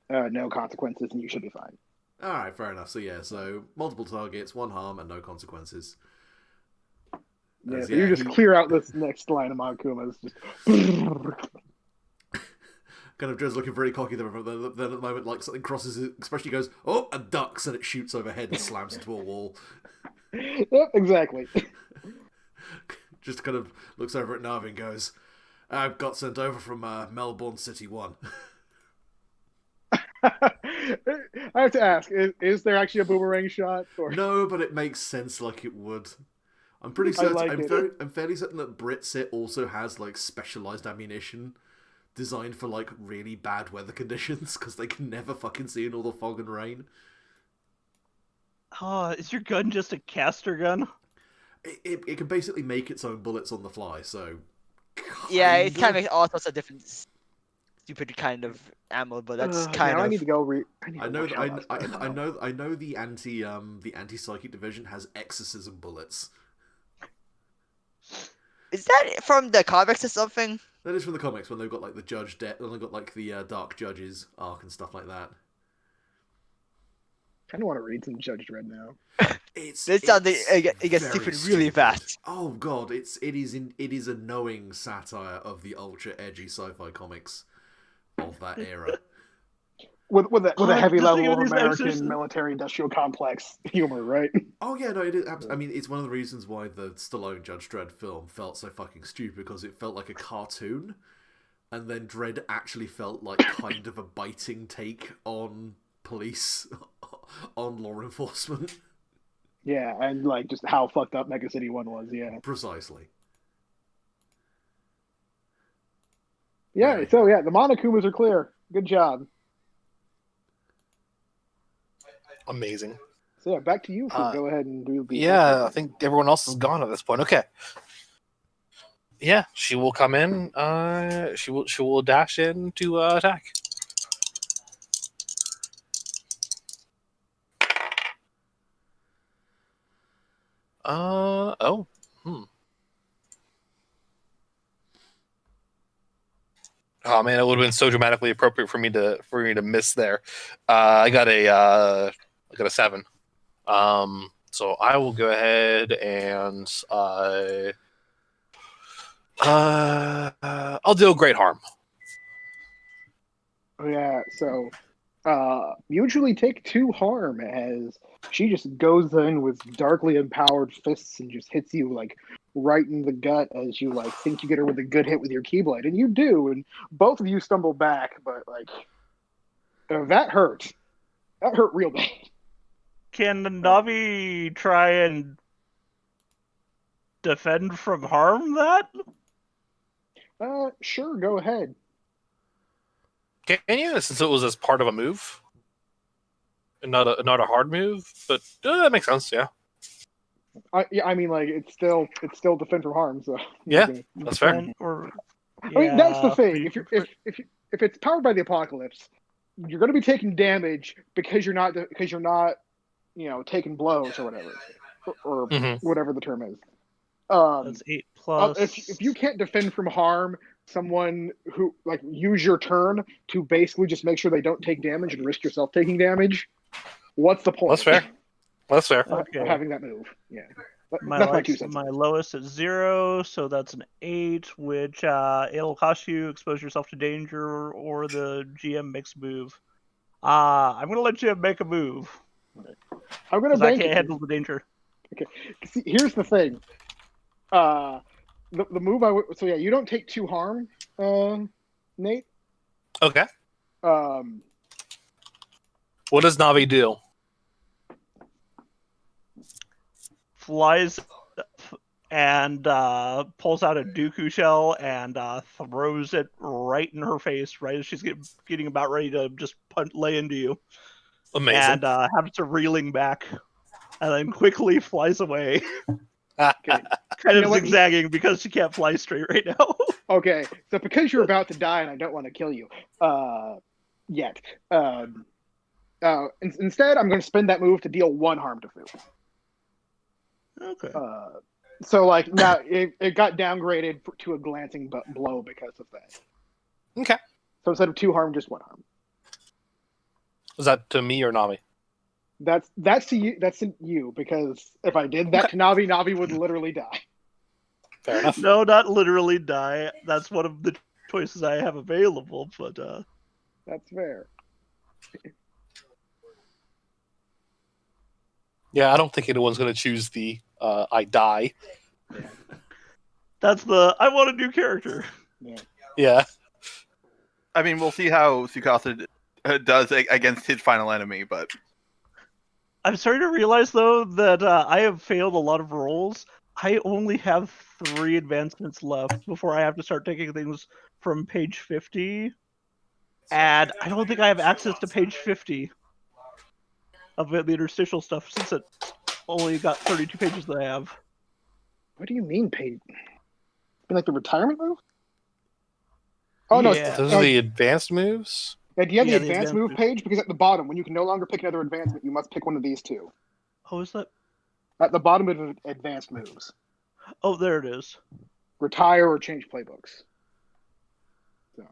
No consequences, and you should be fine. All right, fair enough. So yeah, so multiple targets, one harm, and no consequences. Yeah, so you just clear out this next line of Monkumas. Just kind of just looking very cocky there. Then at the moment, like something crosses his expression, he goes, "Oh!" and ducks, and it shoots overhead and slams into a wall. Yep, exactly. Just kind of looks over at Navi and goes, "I've got sent over from Melbourne City 1." I have to ask: is there actually a boomerang shot? Or... No, but it makes sense like it would. I'm pretty certain. I'm fairly certain that Britsit also has like specialized ammunition designed for like really bad weather conditions because they can never fucking see in all the fog and rain. Is your gun just a caster gun? It can basically make its own bullets on the fly. So yeah, it kind of makes all sorts of different stupid kind of ammo, but that's kind of. I need to go I know the anti-psychic division has exorcism bullets. Is that from the comics or something? That is from the comics when they've got like the judge when they've got like the Dark Judges arc and stuff like that. I kind of want to read some Judge Dredd now. It gets stupid really fast. Oh god, it is a knowing satire of the ultra edgy sci-fi comics of that era. With a heavy level of American military industrial complex humor, right? Oh yeah, no, it is. I mean, it's one of the reasons why the Stallone Judge Dredd film felt so fucking stupid, because it felt like a cartoon, and then Dredd actually felt like kind of a biting take on police, on law enforcement. Yeah, and like just how fucked up Mega City 1 was. Yeah, precisely. Yeah. Right. So yeah, the Monokumas are clear. Good job. Amazing. So yeah, back to you. Go ahead and do the. Yeah, I think everyone else is gone at this point. Okay. Yeah, she will come in. She will dash in to attack. Oh. Oh man, it would have been so dramatically appropriate for me to miss there. I got a 7. So I will go ahead and I'll deal great harm. Yeah. So usually take 2 harm as she just goes in with darkly empowered fists and just hits you like right in the gut as you like think you get her with a good hit with your keyblade, and you do, and both of you stumble back, but like that hurt. That hurt real bad. Can Navi try and defend from harm that? Sure, go ahead. Can you, since it was as part of a move? And not a hard move, but that makes sense, yeah. I mean, like it's still defend from harm, so yeah, that's fair. I mean, that's the thing. If it's powered by the apocalypse, you're going to be taking damage because you're not taking blows or whatever, or whatever the term is. That's 8+. If you can't defend from harm, someone who like use your turn to basically just make sure they don't take damage and risk yourself taking damage. What's the point? That's fair. Okay. Of having that move. Yeah. My lowest is 0, so that's an 8, which it'll cost you expose yourself to danger, or the GM makes a move. I'm gonna let GM make a move. Okay. I'm gonna. I can't handle the danger. Okay. See, here's the thing. The move so yeah, you don't take 2 harm, Nate. Okay. What does Navi do? Flies and pulls out a Dooku shell and throws it right in her face, right as she's getting about ready to just lay into you. Amazing. and happens to reeling back, and then quickly flies away, Okay. kind You of know what? zigzagging because she can't fly straight right now. Okay, so because you're about to die and I don't want to kill you, yet, instead I'm going to spend that move to deal 1 harm to Fu. Okay. So like now it got downgraded to a glancing blow because of that. Okay. So instead of 2 harm, just 1 harm. Was that to me or Nami? That's to you. That's to you because if I did that to Navi, Navi would literally die. Fair enough. No, not literally die. That's one of the choices I have available, but That's fair. Yeah, I don't think anyone's going to choose the I die. that's the I want a new character. Yeah. I mean, we'll see how Tsukasa does against his final enemy, but I'm starting to realize though that I have failed a lot of rolls. I only have 3 advancements left before I have to start taking things from page 50, and I don't think I have access to page 50 of the interstitial stuff since it only got 32 pages that I have. What do you mean, paid? Like the retirement move? Oh no, Yeah. Those are the advanced moves? do you have Yeah, the the advanced advanced move move. page? Because at the bottom, when you can no longer pick another advancement, you must pick one of these 2. Oh, is that? At the bottom of advanced moves, Oh, there it is. retire or change playbooks. So,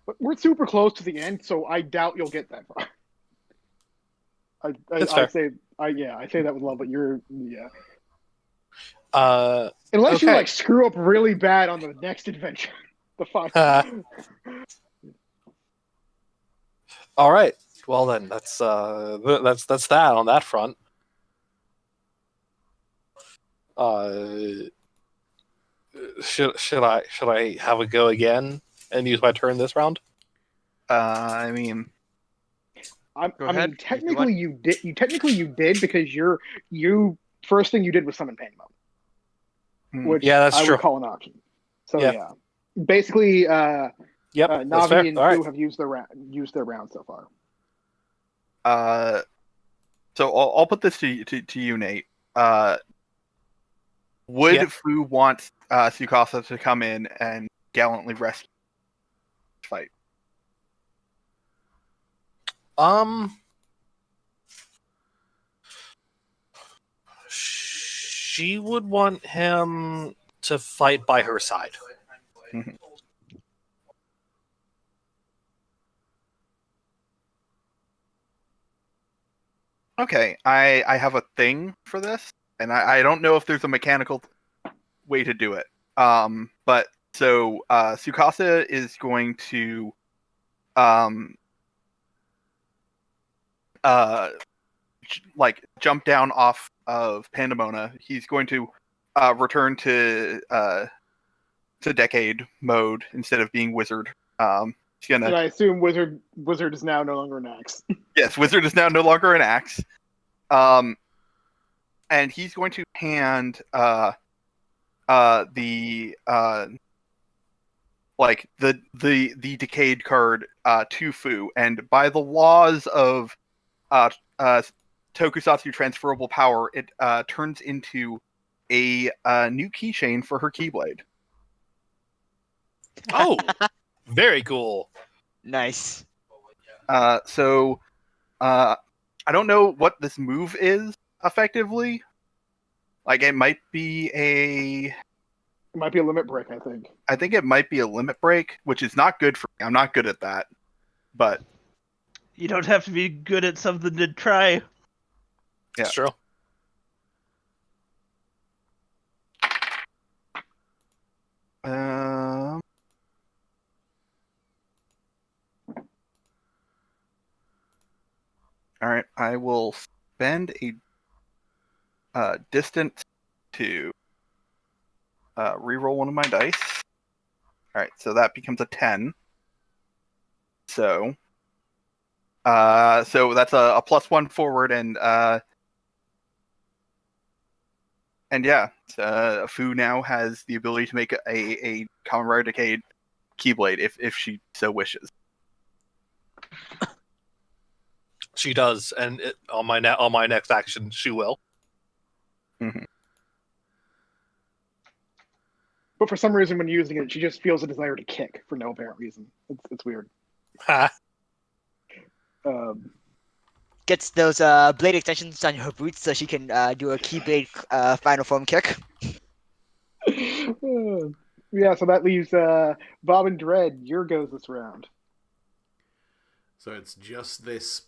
but we're super close to the end, so I doubt you'll get that far. That's I fair. say that with love, but you're Uh, unless you Okay. like screw up really bad on the next adventure, the final. all right. Well then, that's that on that front. Should I have a go again and use my turn this round? I mean, Go I ahead, mean, if you technically you did. Technically you did because you first thing you did was summon Pain Mode, which Yeah, that's I true. would call an option. So Yeah. yeah, basically, Yep, that's fair. Navi and All right. Fu have used their round so far. so I'll put this to you, Nate. Would Yeah. Fu want Tsukasa to come in and gallantly rescue the fight? She would want him to fight by her side. Okay, I have a thing for this, and I don't know if there's a mechanical way to do it. But so Tsukasa is going to like jump down off of Pandemona. He's going to return to Decade mode instead of being Wizard. He's And gonna I assume Wizard is now no longer an axe. yes, Wizard is now no longer an axe. And he's going to hand the like the decayed card to Fu, and by the laws of Tokusatsu transferable power, it turns into a new keychain for her Keyblade. Oh, very cool. Nice. So I don't know what this move is effectively. Like it might be It might be a limit break, I think. I think it might be a limit break, which is not good for me. I'm not good at that. But You don't have to be good at something to try. Yeah. It's true. All right, I will spend a distance to reroll one of my dice. All right, so that becomes a 10. So that's a +1 forward, and yeah, Fu now has the ability to make a Kamen Rider Decade Keyblade if she so wishes. She does, and on my next action, she will. But for some reason, when using it, she just feels a desire to kick for no apparent reason. It's weird. Ha! Gets those blade extensions on her boots so she can do a keyblade final form kick. Yeah, so that leaves Bob and Dread. Your goes this round. So it's just this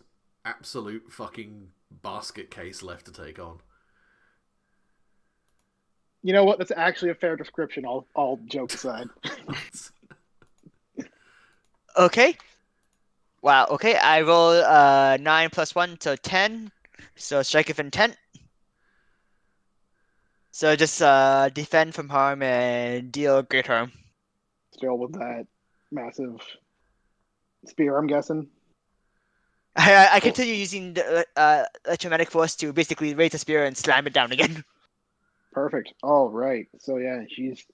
absolute fucking basket case left to take on. You know what? That's actually a fair description. All jokes aside. Okay. Wow. Okay, I roll 9 plus 1, so 10. So strike of intent. So just defend from harm and deal great harm. Still with that massive spear, I'm guessing. I continue using the electromagnetic force to basically raise the spear and slam it down again. Perfect. All right. So yeah, she's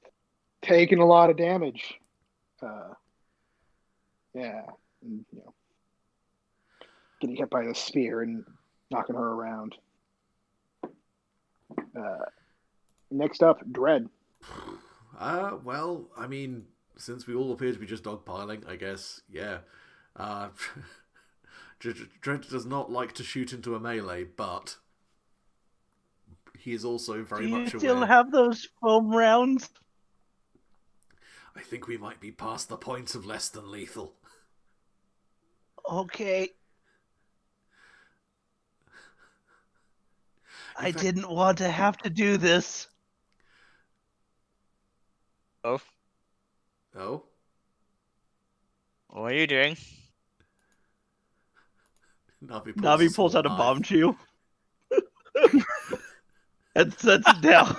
taking a lot of damage. Yeah, and, getting hit by the spear and knocking her around. Next up, Dread. Well, I mean, since we all appear to be just dogpiling, I guess, yeah. Dread does not like to shoot into a melee, but he is also very much Do you aware. still have those foam rounds? I think we might be past the point of less than lethal. Okay. I fact- didn't want to have to do this. Oh, Oh? what are you doing? Navi pulls out a knife. bomb chew and sets it down.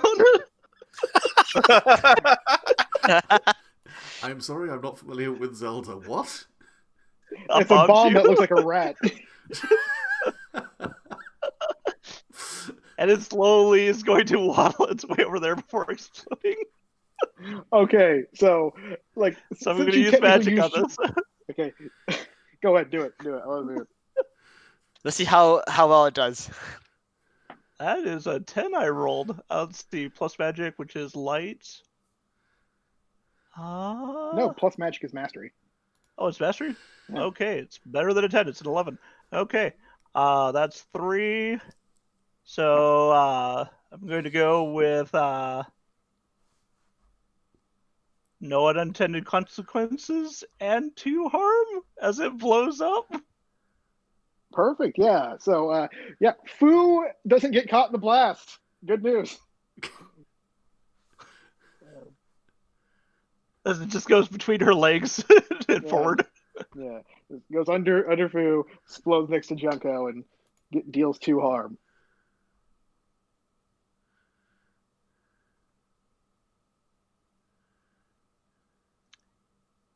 I'm sorry, I'm not familiar with Zelda. What? It's a bomb that looks like a rat. And it slowly is going to waddle its way over there before exploding. Okay, so So I'm since going to you use technically magic on used- this. Okay, go ahead, do it. I want to do it. Let's see how well it does. That is a 10 I rolled. Let's see, plus magic, which is light. No, plus magic is mastery. Oh, it's mastery? Yeah. Okay, it's better than a 10. It's an 11. Okay, that's 3. So I'm going to go with no unintended consequences and 2 harm as it blows up. Perfect. Yeah. So yeah, Fu doesn't get caught in the blast. Good news. As it just goes between her legs and Yeah. forward. Yeah, it goes under Fu, explodes next to Junko, and deals 2 harm.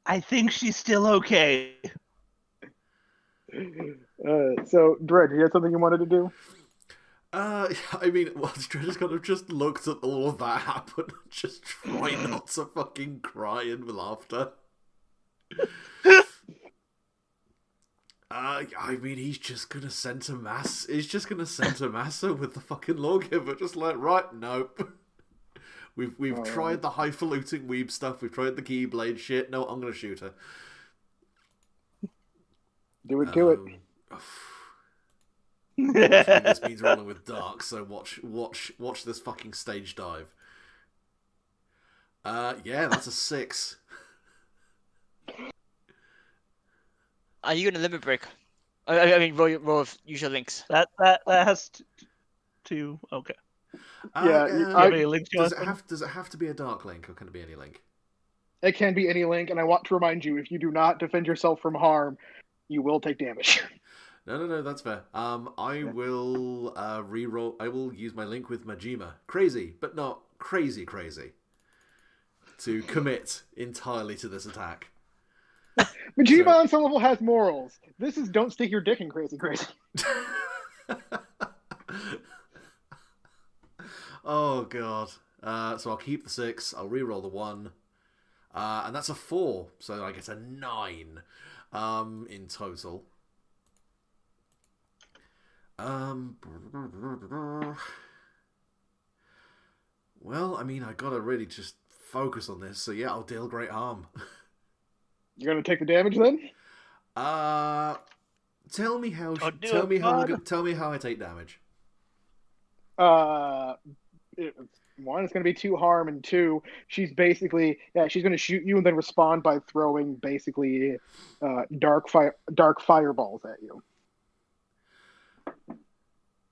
I think she's still okay. So, Dread, you had something you wanted to do? I mean, well, Dread kind of just looked at all of that happen and just try not to fucking cry in with laughter. I mean, he's just gonna center mass. He's just gonna center Massa with the fucking lawgiver. Just like, right, nope. We've tried the highfalutin weeb stuff. We've tried the keyblade shit. No, I'm gonna shoot her. Do it. Unfortunately, this means rolling with dark. So watch this fucking stage dive. Yeah, that's a 6. Are you gonna limit break? I mean, roll use your links. That has to. Okay. Yeah, Do you have any links, does Jonathan? it have to be a dark link, or can it be any link? It can be any link, and I want to remind you: if you do not defend yourself from harm, you will take damage. No, that's fair. I will re-roll. I will use my link with Majima. Crazy, but not crazy, to commit entirely to this attack. Majima So- on some level has morals. This is don't stick your dick in crazy. Oh god. So I'll keep the 6. I'll re-roll the 1, and that's a 4. So I get a 9 in total. Well, I mean, I gotta really just focus on this. So yeah, I'll deal great harm. You're gonna take the damage then? Uh, tell me how. Don't do Tell it, me how. bud. Tell me how I take damage. One, it's gonna be 2 harm, and 2, she's basically she's gonna shoot you and then respond by throwing basically dark fireballs at you.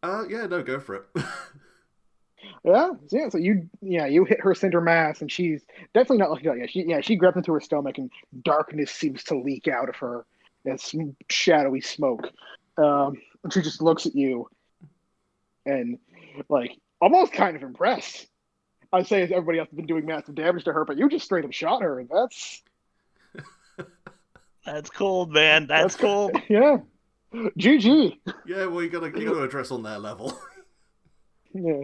Yeah, no, go for it. So you hit her center mass, and she's definitely not looking like she grabs into her stomach, and darkness seems to leak out of her as shadowy smoke. And she just looks at you and like almost kind of impressed. I'd say as everybody else has been doing massive damage to her, but you just straight up shot her, and That's cold, man. That's cold. yeah. GG. Yeah, well, you gotta address on their level. Yeah.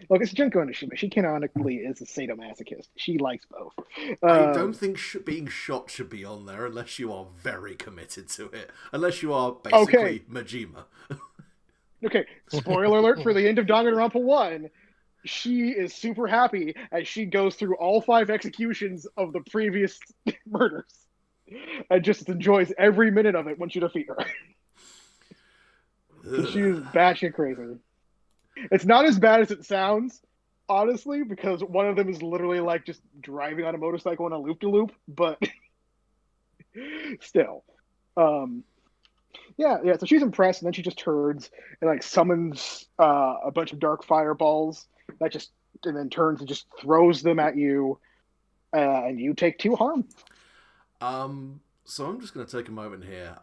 Look, it's Junko Onishima. She canonically is a sadomasochist. She likes both. I don't think being shot should be on there unless you are very committed to it. Unless you are basically Majima. Okay, spoiler alert for the end of Danganronpa 1. She is super happy as she goes through all 5 executions of the previous murders. And just enjoys every minute of it once you defeat her. She is batshit crazy. It's not as bad as it sounds, honestly, because one of them is literally like just driving on a motorcycle in a loop-de-loop, but still. So she's impressed, and then she just turns and like summons a bunch of dark fireballs and then turns and just throws them at you, and you take 2 harm. So I'm just gonna take a moment here.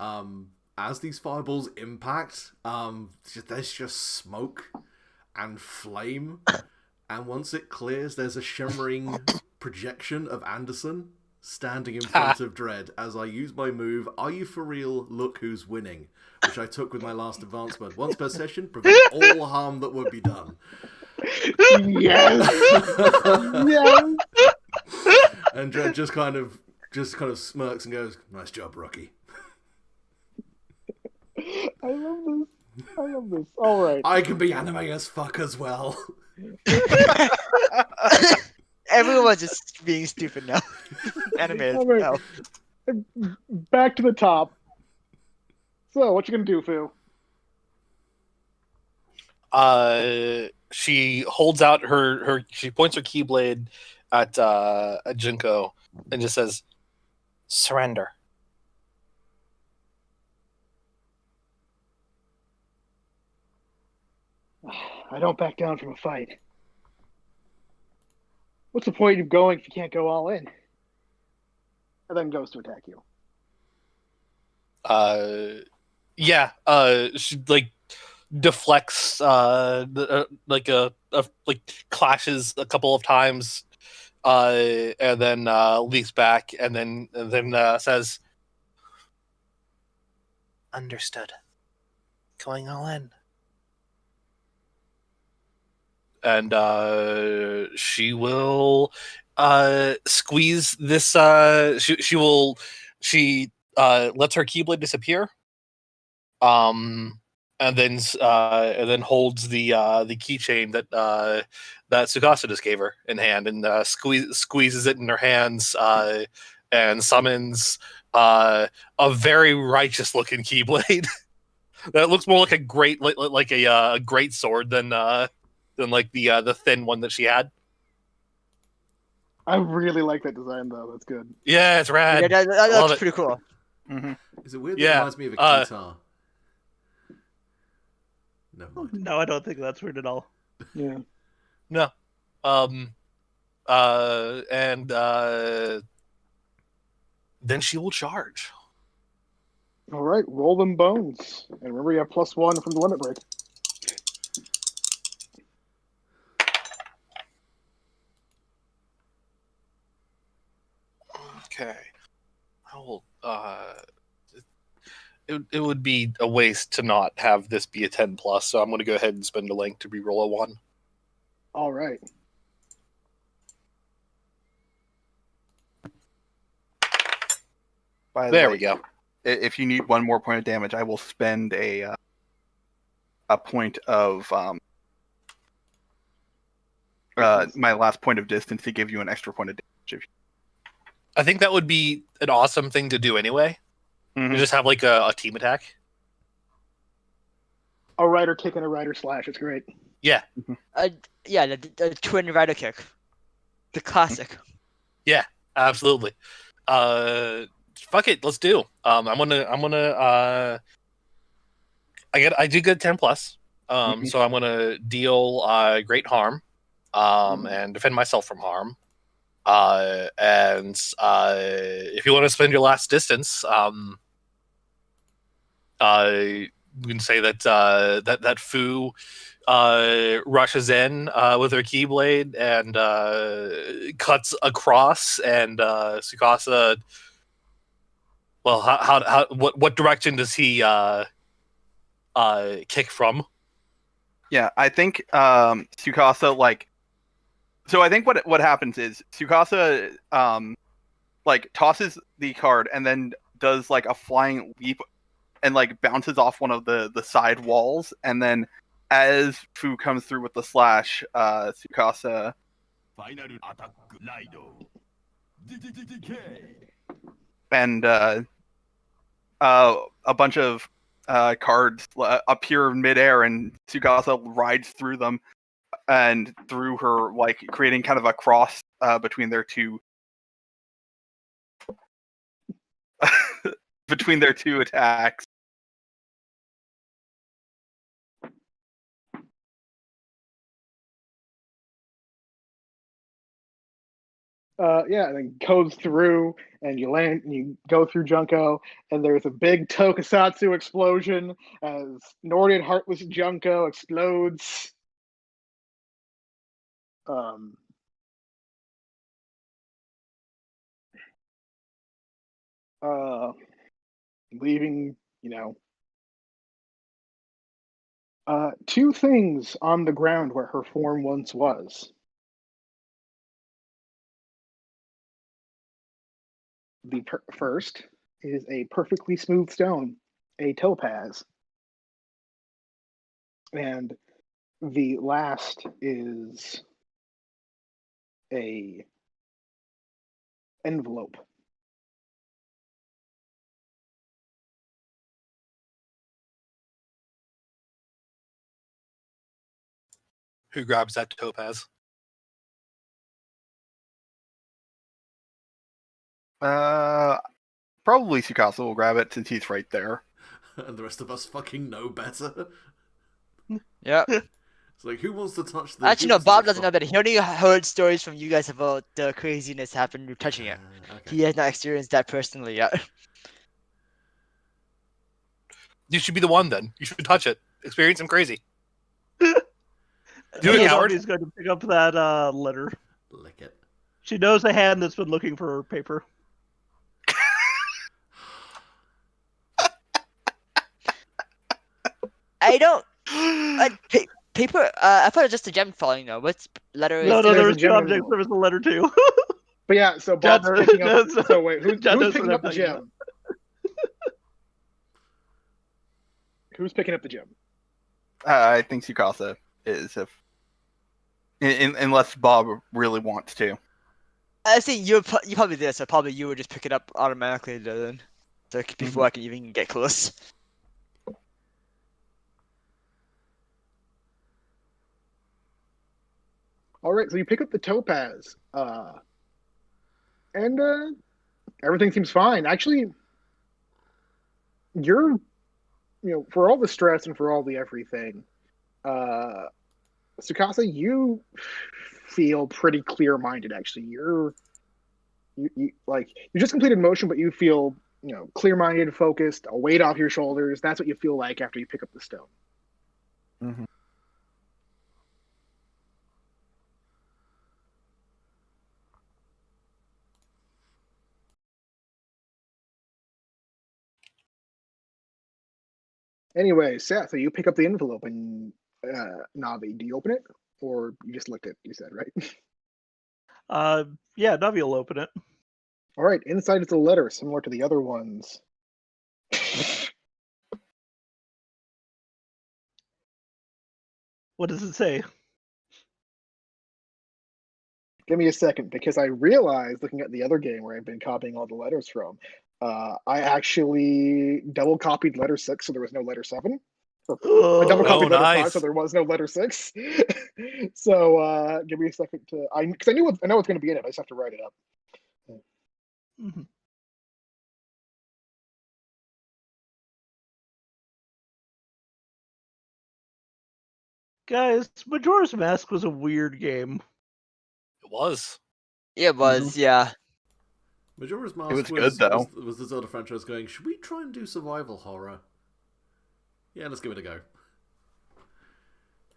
As these fireballs impact, there's just smoke and flame, and once it clears, there's a shimmering projection of Anderson standing in front of Dredd as I use my move, Are You For Real? Look Who's Winning, which I took with my last advancement. Once per session, prevent all harm that would be done. Yes! Yes! And Dredd just kind of smirks and goes, "Nice job, rookie." I love this. All right. I can be anime as fuck as well. Everyone's just being stupid now. Anime. All right. No. Back to the top. So, what you gonna do, Fu? She holds out she points her keyblade at Junko and just says, "Surrender." I don't back down from a fight. What's the point of going if you can't go all in? And then goes to attack you. She like deflects, clashes a couple of times, and then leaps back, and then says, "Understood. Going all in." And she will squeeze this. She lets her keyblade disappear. And then holds the keychain that Tsukasa just gave her in hand, and squeezes it in her hands, and summons a very righteous looking keyblade that looks more like a great a great sword than like the thin one that she had. I really like that design, though. That's good. Yeah, it's rad. Yeah, that's pretty cool. Mm-hmm. Is it weird that it reminds me of a guitar? Never mind. No, I don't think that's weird at all. Yeah. No. And then she will charge. All right, roll them bones. And remember, you have +1 from the limit break. Okay. I will. It would be a waste to not have this be a 10+, so I'm going to go ahead and spend a link to re-roll a 1. All right. There we go. if you need one more point of damage, I will spend a point of my last point of distance to give you an extra point of damage. I think that would be an awesome thing to do anyway. Mhm. You just have like a team attack. A rider kick and a rider slash. It's great. Yeah, Yeah, the twin rider kick, the classic. absolutely. Fuck it, let's do. I do good 10 plus. So I'm gonna deal great harm, and defend myself from harm. And if you want to spend your last distance, you can say that that Fu rushes in with her keyblade and cuts across, and Tsukasa. Well, what direction does he kick from? Yeah, I think Tsukasa like. So I think what happens is Tsukasa like tosses the card and then does like a flying leap and like bounces off one of the side walls, and then as Fu comes through with the slash, Tsukasa and a bunch of cards appear in midair, and Tsukasa rides through them and through her, like creating kind of a cross between their two attacks. Yeah, and then goes through, and you land, and you go through Junko, and there's a big tokusatsu explosion as Nordian Heartless Junko explodes. Leaving, two things on the ground where her form once was. The first is a perfectly smooth stone, a topaz. And the last is a envelope. Who grabs that topaz? Probably Tsukasa will grab it since he's right there. And the rest of us fucking know better. Yep. It's like, who wants to touch the... Actually, no, Bob doesn't know better. He only heard stories from you guys about the craziness happened touching it. Okay. He has not experienced that personally yet. You should be the one then. You should touch it. Experience some crazy. Do it, Howard. He's going to pick up that letter. Lick it. She knows a hand that's been looking for her paper. I don't. Paper. I thought it was just a gem falling though. What's letter? No, is there there's was a two gem objects. envelope. There was a letter too. But yeah, so Bob's John picking up. knows- So wait, who's John knows picking what up the I'm talking gem? Who's picking up the gem? I think Tsukasa is, unless Bob really wants to. I think you probably did, so probably you would just pick it up automatically then, so before I can even get close. All right, so you pick up the topaz, and everything seems fine. Actually, you're, for all the stress and for all the everything, Tsukasa, you feel pretty clear-minded. Actually, you just completed motion, but you feel clear-minded, focused, a weight off your shoulders. That's what you feel like after you pick up the stone. Mm-hmm. Anyway, Seth, so you pick up the envelope, and Navi, do you open it, or you just looked at it? You said, right? Yeah, Navi will open it. All right, inside it's a letter similar to the other ones. What does it say? Give me a second, because I realized, looking at the other game where I've been copying all the letters from, I actually double copied letter 6, so there was no letter 7. I double copied letter 5, so there was no letter 6. So give me a second to because I know what's going to be in it. I just have to write it up. Mhm. Guys, Majora's Mask was a weird game. It was. It was, yeah. Majora's Mask It was good, though. was the Zelda franchise going, should we try and do survival horror? Yeah, let's give it a go.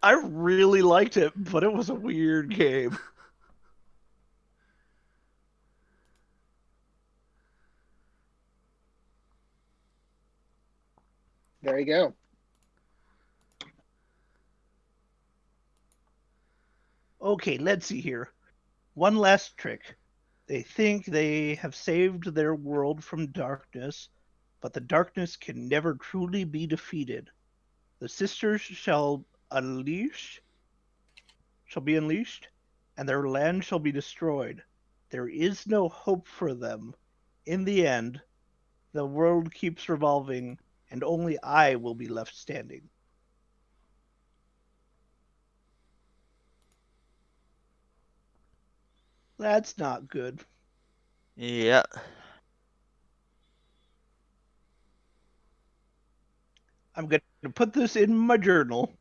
I really liked it, but it was a weird game. There you go. Okay, let's see here. One last trick. They think they have saved their world from darkness, but the darkness can never truly be defeated. The sisters shall be unleashed, and their land shall be destroyed. There is no hope for them. In the end, the world keeps revolving, and only I will be left standing. That's not good. Yeah. I'm going to put this in my journal.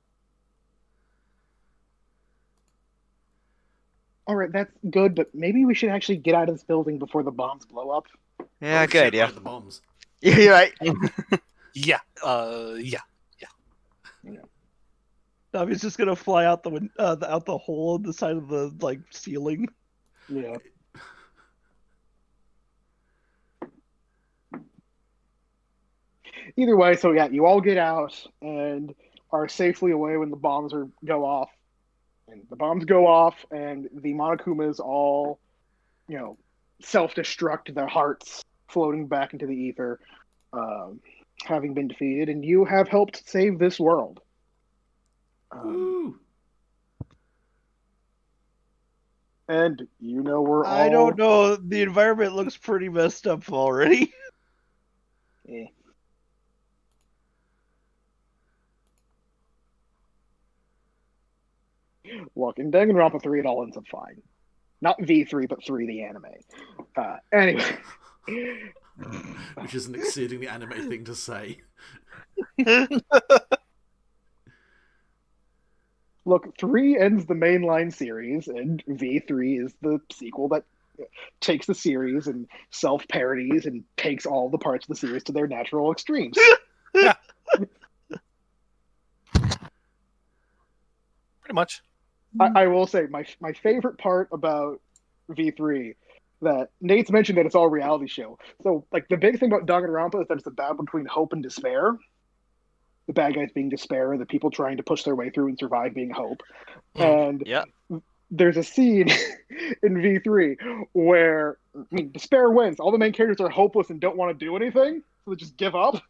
All right, that's good, but maybe we should actually get out of this building before the bombs blow up. Yeah, Oh, good shit, idea. right, the bombs. You're right. Yeah. Yeah. He's just gonna fly out out the hole in the side of the ceiling. Yeah. Either way, so yeah, you all get out and are safely away when the bombs go off. And the bombs go off, and the Monokumas all, self-destruct, their hearts floating back into the ether, having been defeated, and you have helped save this world. Woo! And we're all. I don't know. The environment looks pretty messed up already. Eh. Look, in Danganronpa 3, it all ends up fine. Not V3, but 3, the anime. Anyway. Which is an exceedingly anime thing to say. Look, 3 ends the mainline series, and V3 is the sequel that takes the series and self-parodies and takes all the parts of the series to their natural extremes. Yeah. Pretty much. I will say, my favorite part about V3, that Nate's mentioned that it's all reality show. So, the big thing about Danganronpa is that it's a battle between hope and despair. The bad guys being despair, the people trying to push their way through and survive being hope. And Yeah. there's a scene in V3 where despair wins. All the main characters are hopeless and don't want to do anything, so they just give up.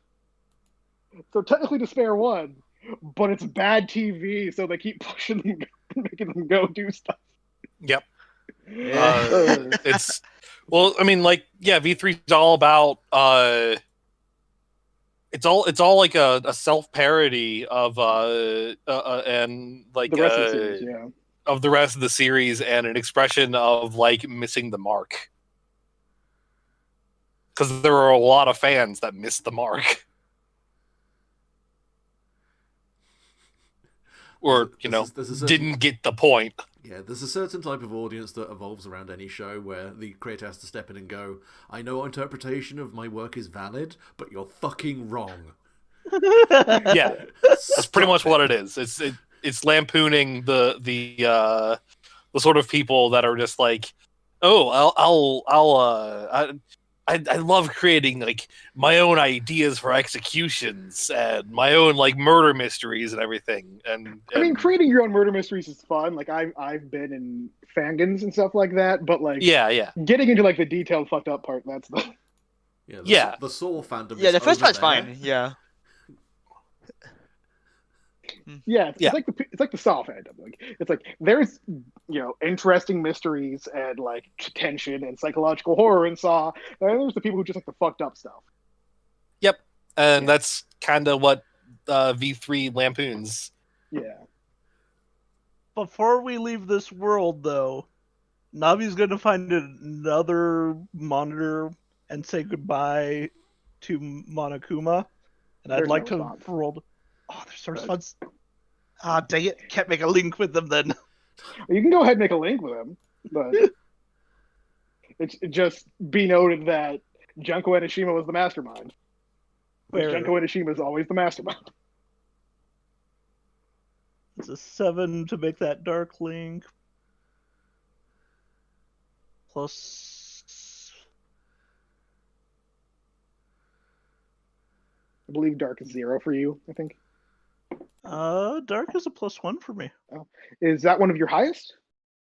So technically despair won, but it's bad TV, so they keep pushing them and making them go do stuff. Yep. Yeah. It's V3 is all about it's all like a self parody of and like The rest of the series, yeah. of the rest of the series, and an expression of missing the mark, because there are a lot of fans that missed the mark, or didn't get the point. Yeah, there's a certain type of audience that evolves around any show where the creator has to step in and go, I know our interpretation of my work is valid, but you're fucking wrong. Yeah, that's pretty much what it is. It's lampooning the sort of people that are just like, I love creating my own ideas for executions and my own murder mysteries and everything. And I mean, creating your own murder mysteries is fun. I've been in fangans and stuff like that, but yeah, getting into the detailed fucked up part, that's the Yeah. The Saw fandom Yeah, is the first over part's there. fine. Yeah. Yeah, it's, Yeah. it's like the Saw fandom. Like it's like there's interesting mysteries and like tension and psychological horror in Saw. And then there's the people who just like the fucked up stuff. Yep. And Yeah. that's kind of what V3 lampoons. Yeah. Before we leave this world, though, Navi's going to find another monitor and say goodbye to Monokuma. And I'd There's like no to response. roll. Oh, there's no response. Ah, dang it. Can't make a link with them then. You can go ahead and make a link with him, but it just be noted that Junko Enoshima was the mastermind. Which Fair. Junko Enoshima is always the mastermind. It's a 7 to make that dark link. Plus. I believe Dark is 0 for you, I think. Dark is a +1 for me. Is that one of your highest?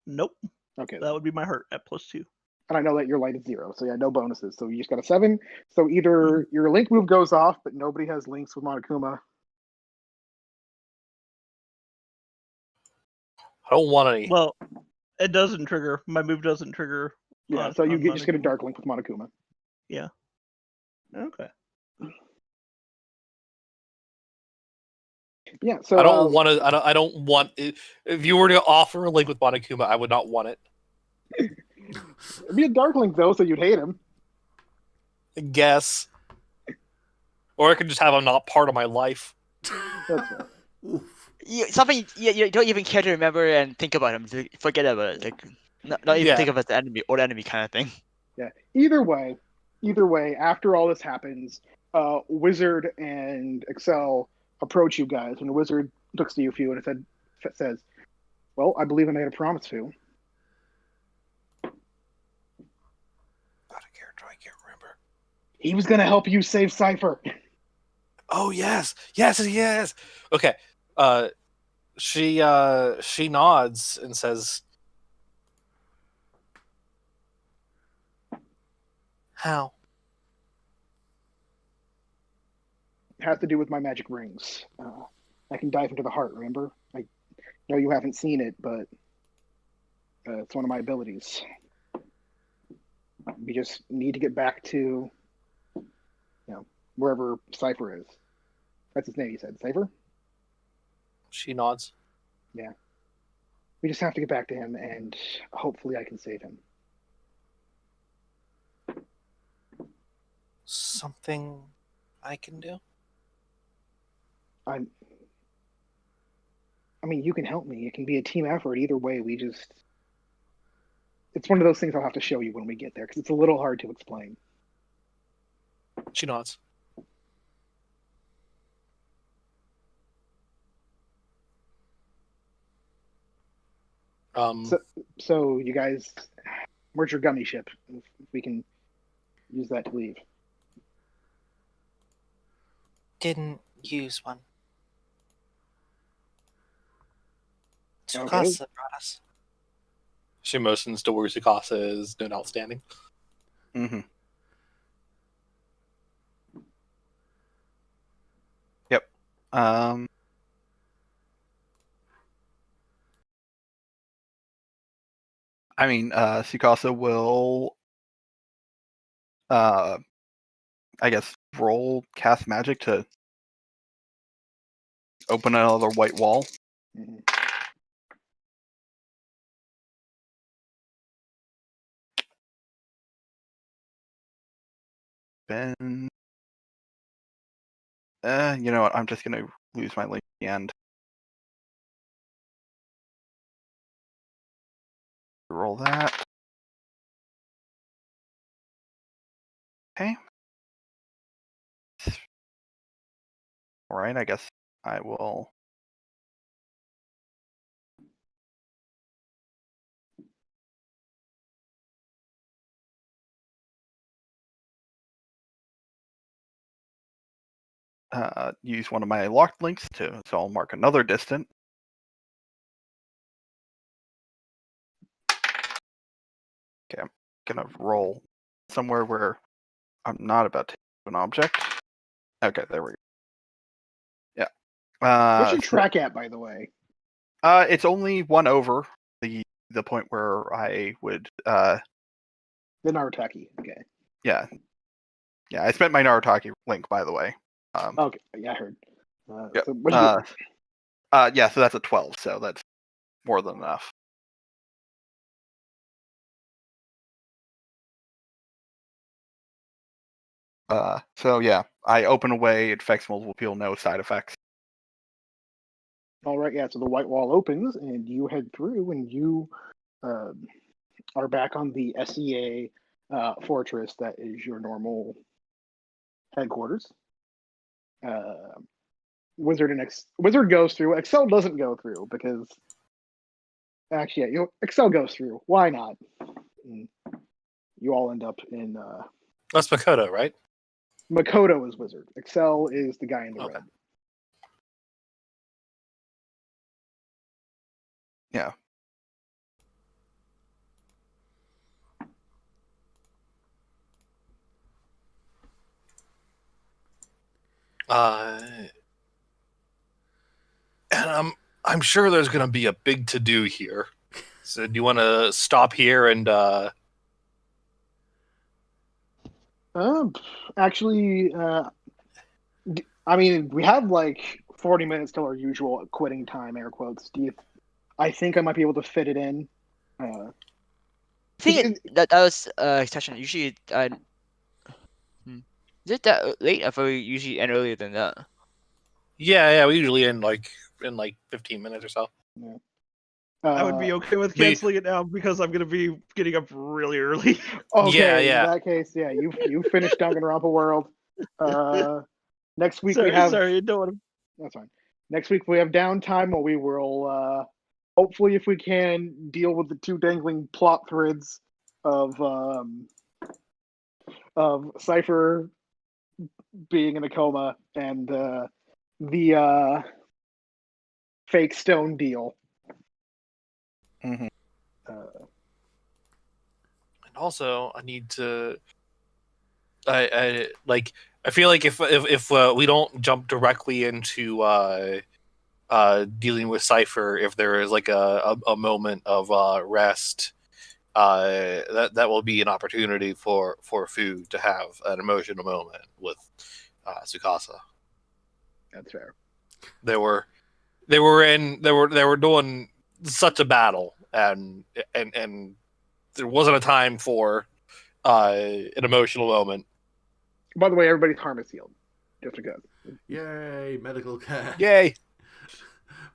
Nope. Okay. That would be my heart at +2. And I know that your light is 0, so yeah, no bonuses. So you just got a 7. So either your link move goes off, but nobody has links with Monokuma. I don't want any. Well, it doesn't trigger. My move doesn't trigger. Yeah, on- so you on just get a Monokuma. dark link with Monokuma. Yeah. Okay. Yeah, so I don't want to. I don't want. If you were to offer a link with Monokuma, I would not want it. it'd be a dark link though, so you'd hate him. I guess. Or I could just have him not part of my life. That's fair. Something you don't even care to remember and think about him. Forget about it. Like, not even Yeah. think of it as the enemy, old enemy kind of thing. Yeah. Either way, after all this happens, Wizard and Excel approach you guys, and the Wizard looks to you few and says, "Well, I believe I made a promise to you. Out of character, I can't remember. He was going to help you save Cypher." Oh yes, yes. Okay. She nods and says, "How?" It has to do with my magic rings. I can dive into the heart. Remember? I know you haven't seen it, but it's one of my abilities. We just need to get back to, wherever Cypher is. That's his name. He said Cypher. She nods. We just have to get back to him, and hopefully, I can save him. Something I can do? I mean, you can help me. It can be a team effort. Either way, it's one of those things I'll have to show you when we get there, because it's a little hard to explain. She nods. So you guys, where's your gummy ship? If we can use that to leave. Didn't use one. Okay. Tsukasa brought us. She motions to where Tsukasa is doing outstanding. Mm-hmm. Yep. I mean, Sukasa will, I guess, roll cast magic to open another white wall. Mhm. Ben, you know what? I'm just gonna lose my link at the end. Roll that. Okay. All right. I guess I will. Use one of my locked links so I'll mark another distant. Okay, I'm gonna roll somewhere where I'm not about to an object. Okay, there we go. Yeah. What's your track at, by the way? It's only one over the point where I would. The Narutaki. Okay. Yeah. Yeah, I spent my Narutaki link, by the way. Okay. Yeah, I heard. Yeah. So what do you Yeah, so that's a 12, so that's more than enough. So yeah, I open away, it affects multiple people, no side effects. All right. Yeah. So the white wall opens, and you head through, and you are back on the SEA fortress that is your normal headquarters. Wizard goes through. Excel doesn't go through because actually, yeah, Excel goes through. Why not? And you all end up in That's Makoto, right? Makoto is Wizard. Excel is the guy in the Okay. red. Yeah. And I'm sure there's going to be a big to do here. So do you want to stop here and Actually, I mean, we have like 40 minutes till our usual quitting time, air quotes. I think I might be able to fit it in. I think that was exception. Usually, is it that late? I thought we usually end earlier than that. yeah, we usually end like in 15 minutes or so. Yeah. I would be okay with canceling it now because I'm gonna be getting up really early. Okay, Yeah. in that case, yeah, you finished Danganronpa World. Next week sorry, we have. sorry, don't want to. That's fine. Next week we have downtime, where we will, hopefully, if we can, deal with the two dangling plot threads of Cypher being in a coma and the fake stone deal. Mm-hmm. And also, I need to. I feel like if we don't jump directly into dealing with Cypher, if there is like a moment of rest, that will be an opportunity for Fu to have an emotional moment with Tsukasa. That's fair. They were doing such a battle, and there wasn't a time for an emotional moment. By the way, everybody's harm is healed. Just because. Yay, medical care. Yay!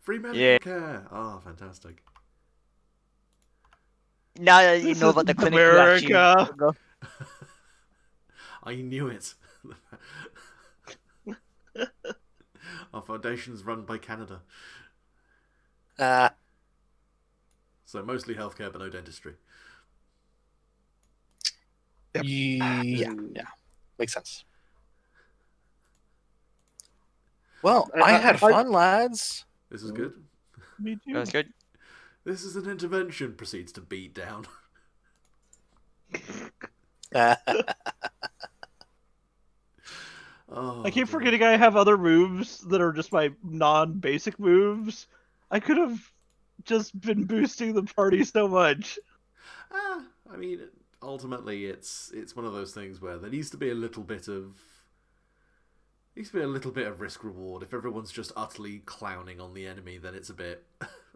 Free medical care. Oh, fantastic. Now that you This know is about the clinic, you actually America. go. I knew it. Our foundation's run by Canada. So mostly healthcare, but no dentistry. Yep. Yeah, makes sense. Well, I had fun, lads. This is good. Me too. That was good. This is an intervention. Proceeds to beat down. Oh, I keep dear. forgetting I have other moves that are just my non-basic moves. I could have just been boosting the party so much. I mean, ultimately, it's one of those things where there needs to be a little bit of risk reward. If everyone's just utterly clowning on the enemy, then it's a bit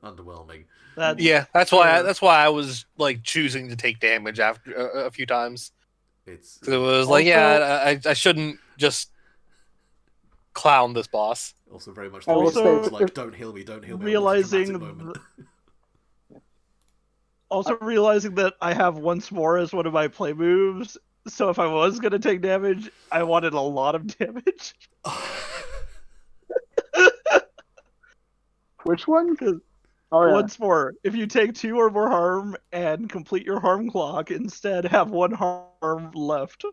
underwhelming. That's why I was like choosing to take damage after a few times. It was like, I shouldn't just clown this boss. Also, very much Also, like, don't heal me. Realizing moment. Also realizing that I have once more as one of my play moves, so if I was gonna take damage, I wanted a lot of damage. Which one? Once more, if you take 2 or more harm and complete your harm clock, instead have 1 harm left.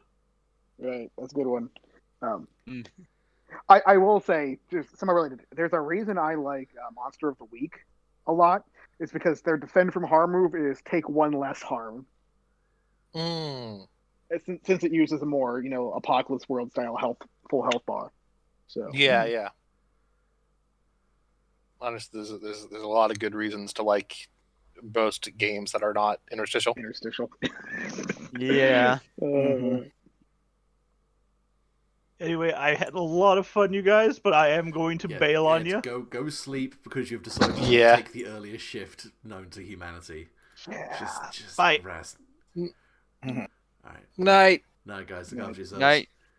Right, that's a good one. I will say, just somewhat related, there's a reason I like Monster of the Week a lot. It's because their defend from harm move is take 1 less harm. since it uses a more apocalypse world style full health bar. So Yeah. Honestly, there's a lot of good reasons to like most games that are not interstitial. Interstitial. Yeah. Mhm. Anyway, I had a lot of fun, you guys, but I am going to bail on you. Go sleep because you've decided to Yeah. take the earliest shift known to humanity. Yeah. Just Bye. rest. Mhm. Alright. Night. No, guys, look after yourselves. Night.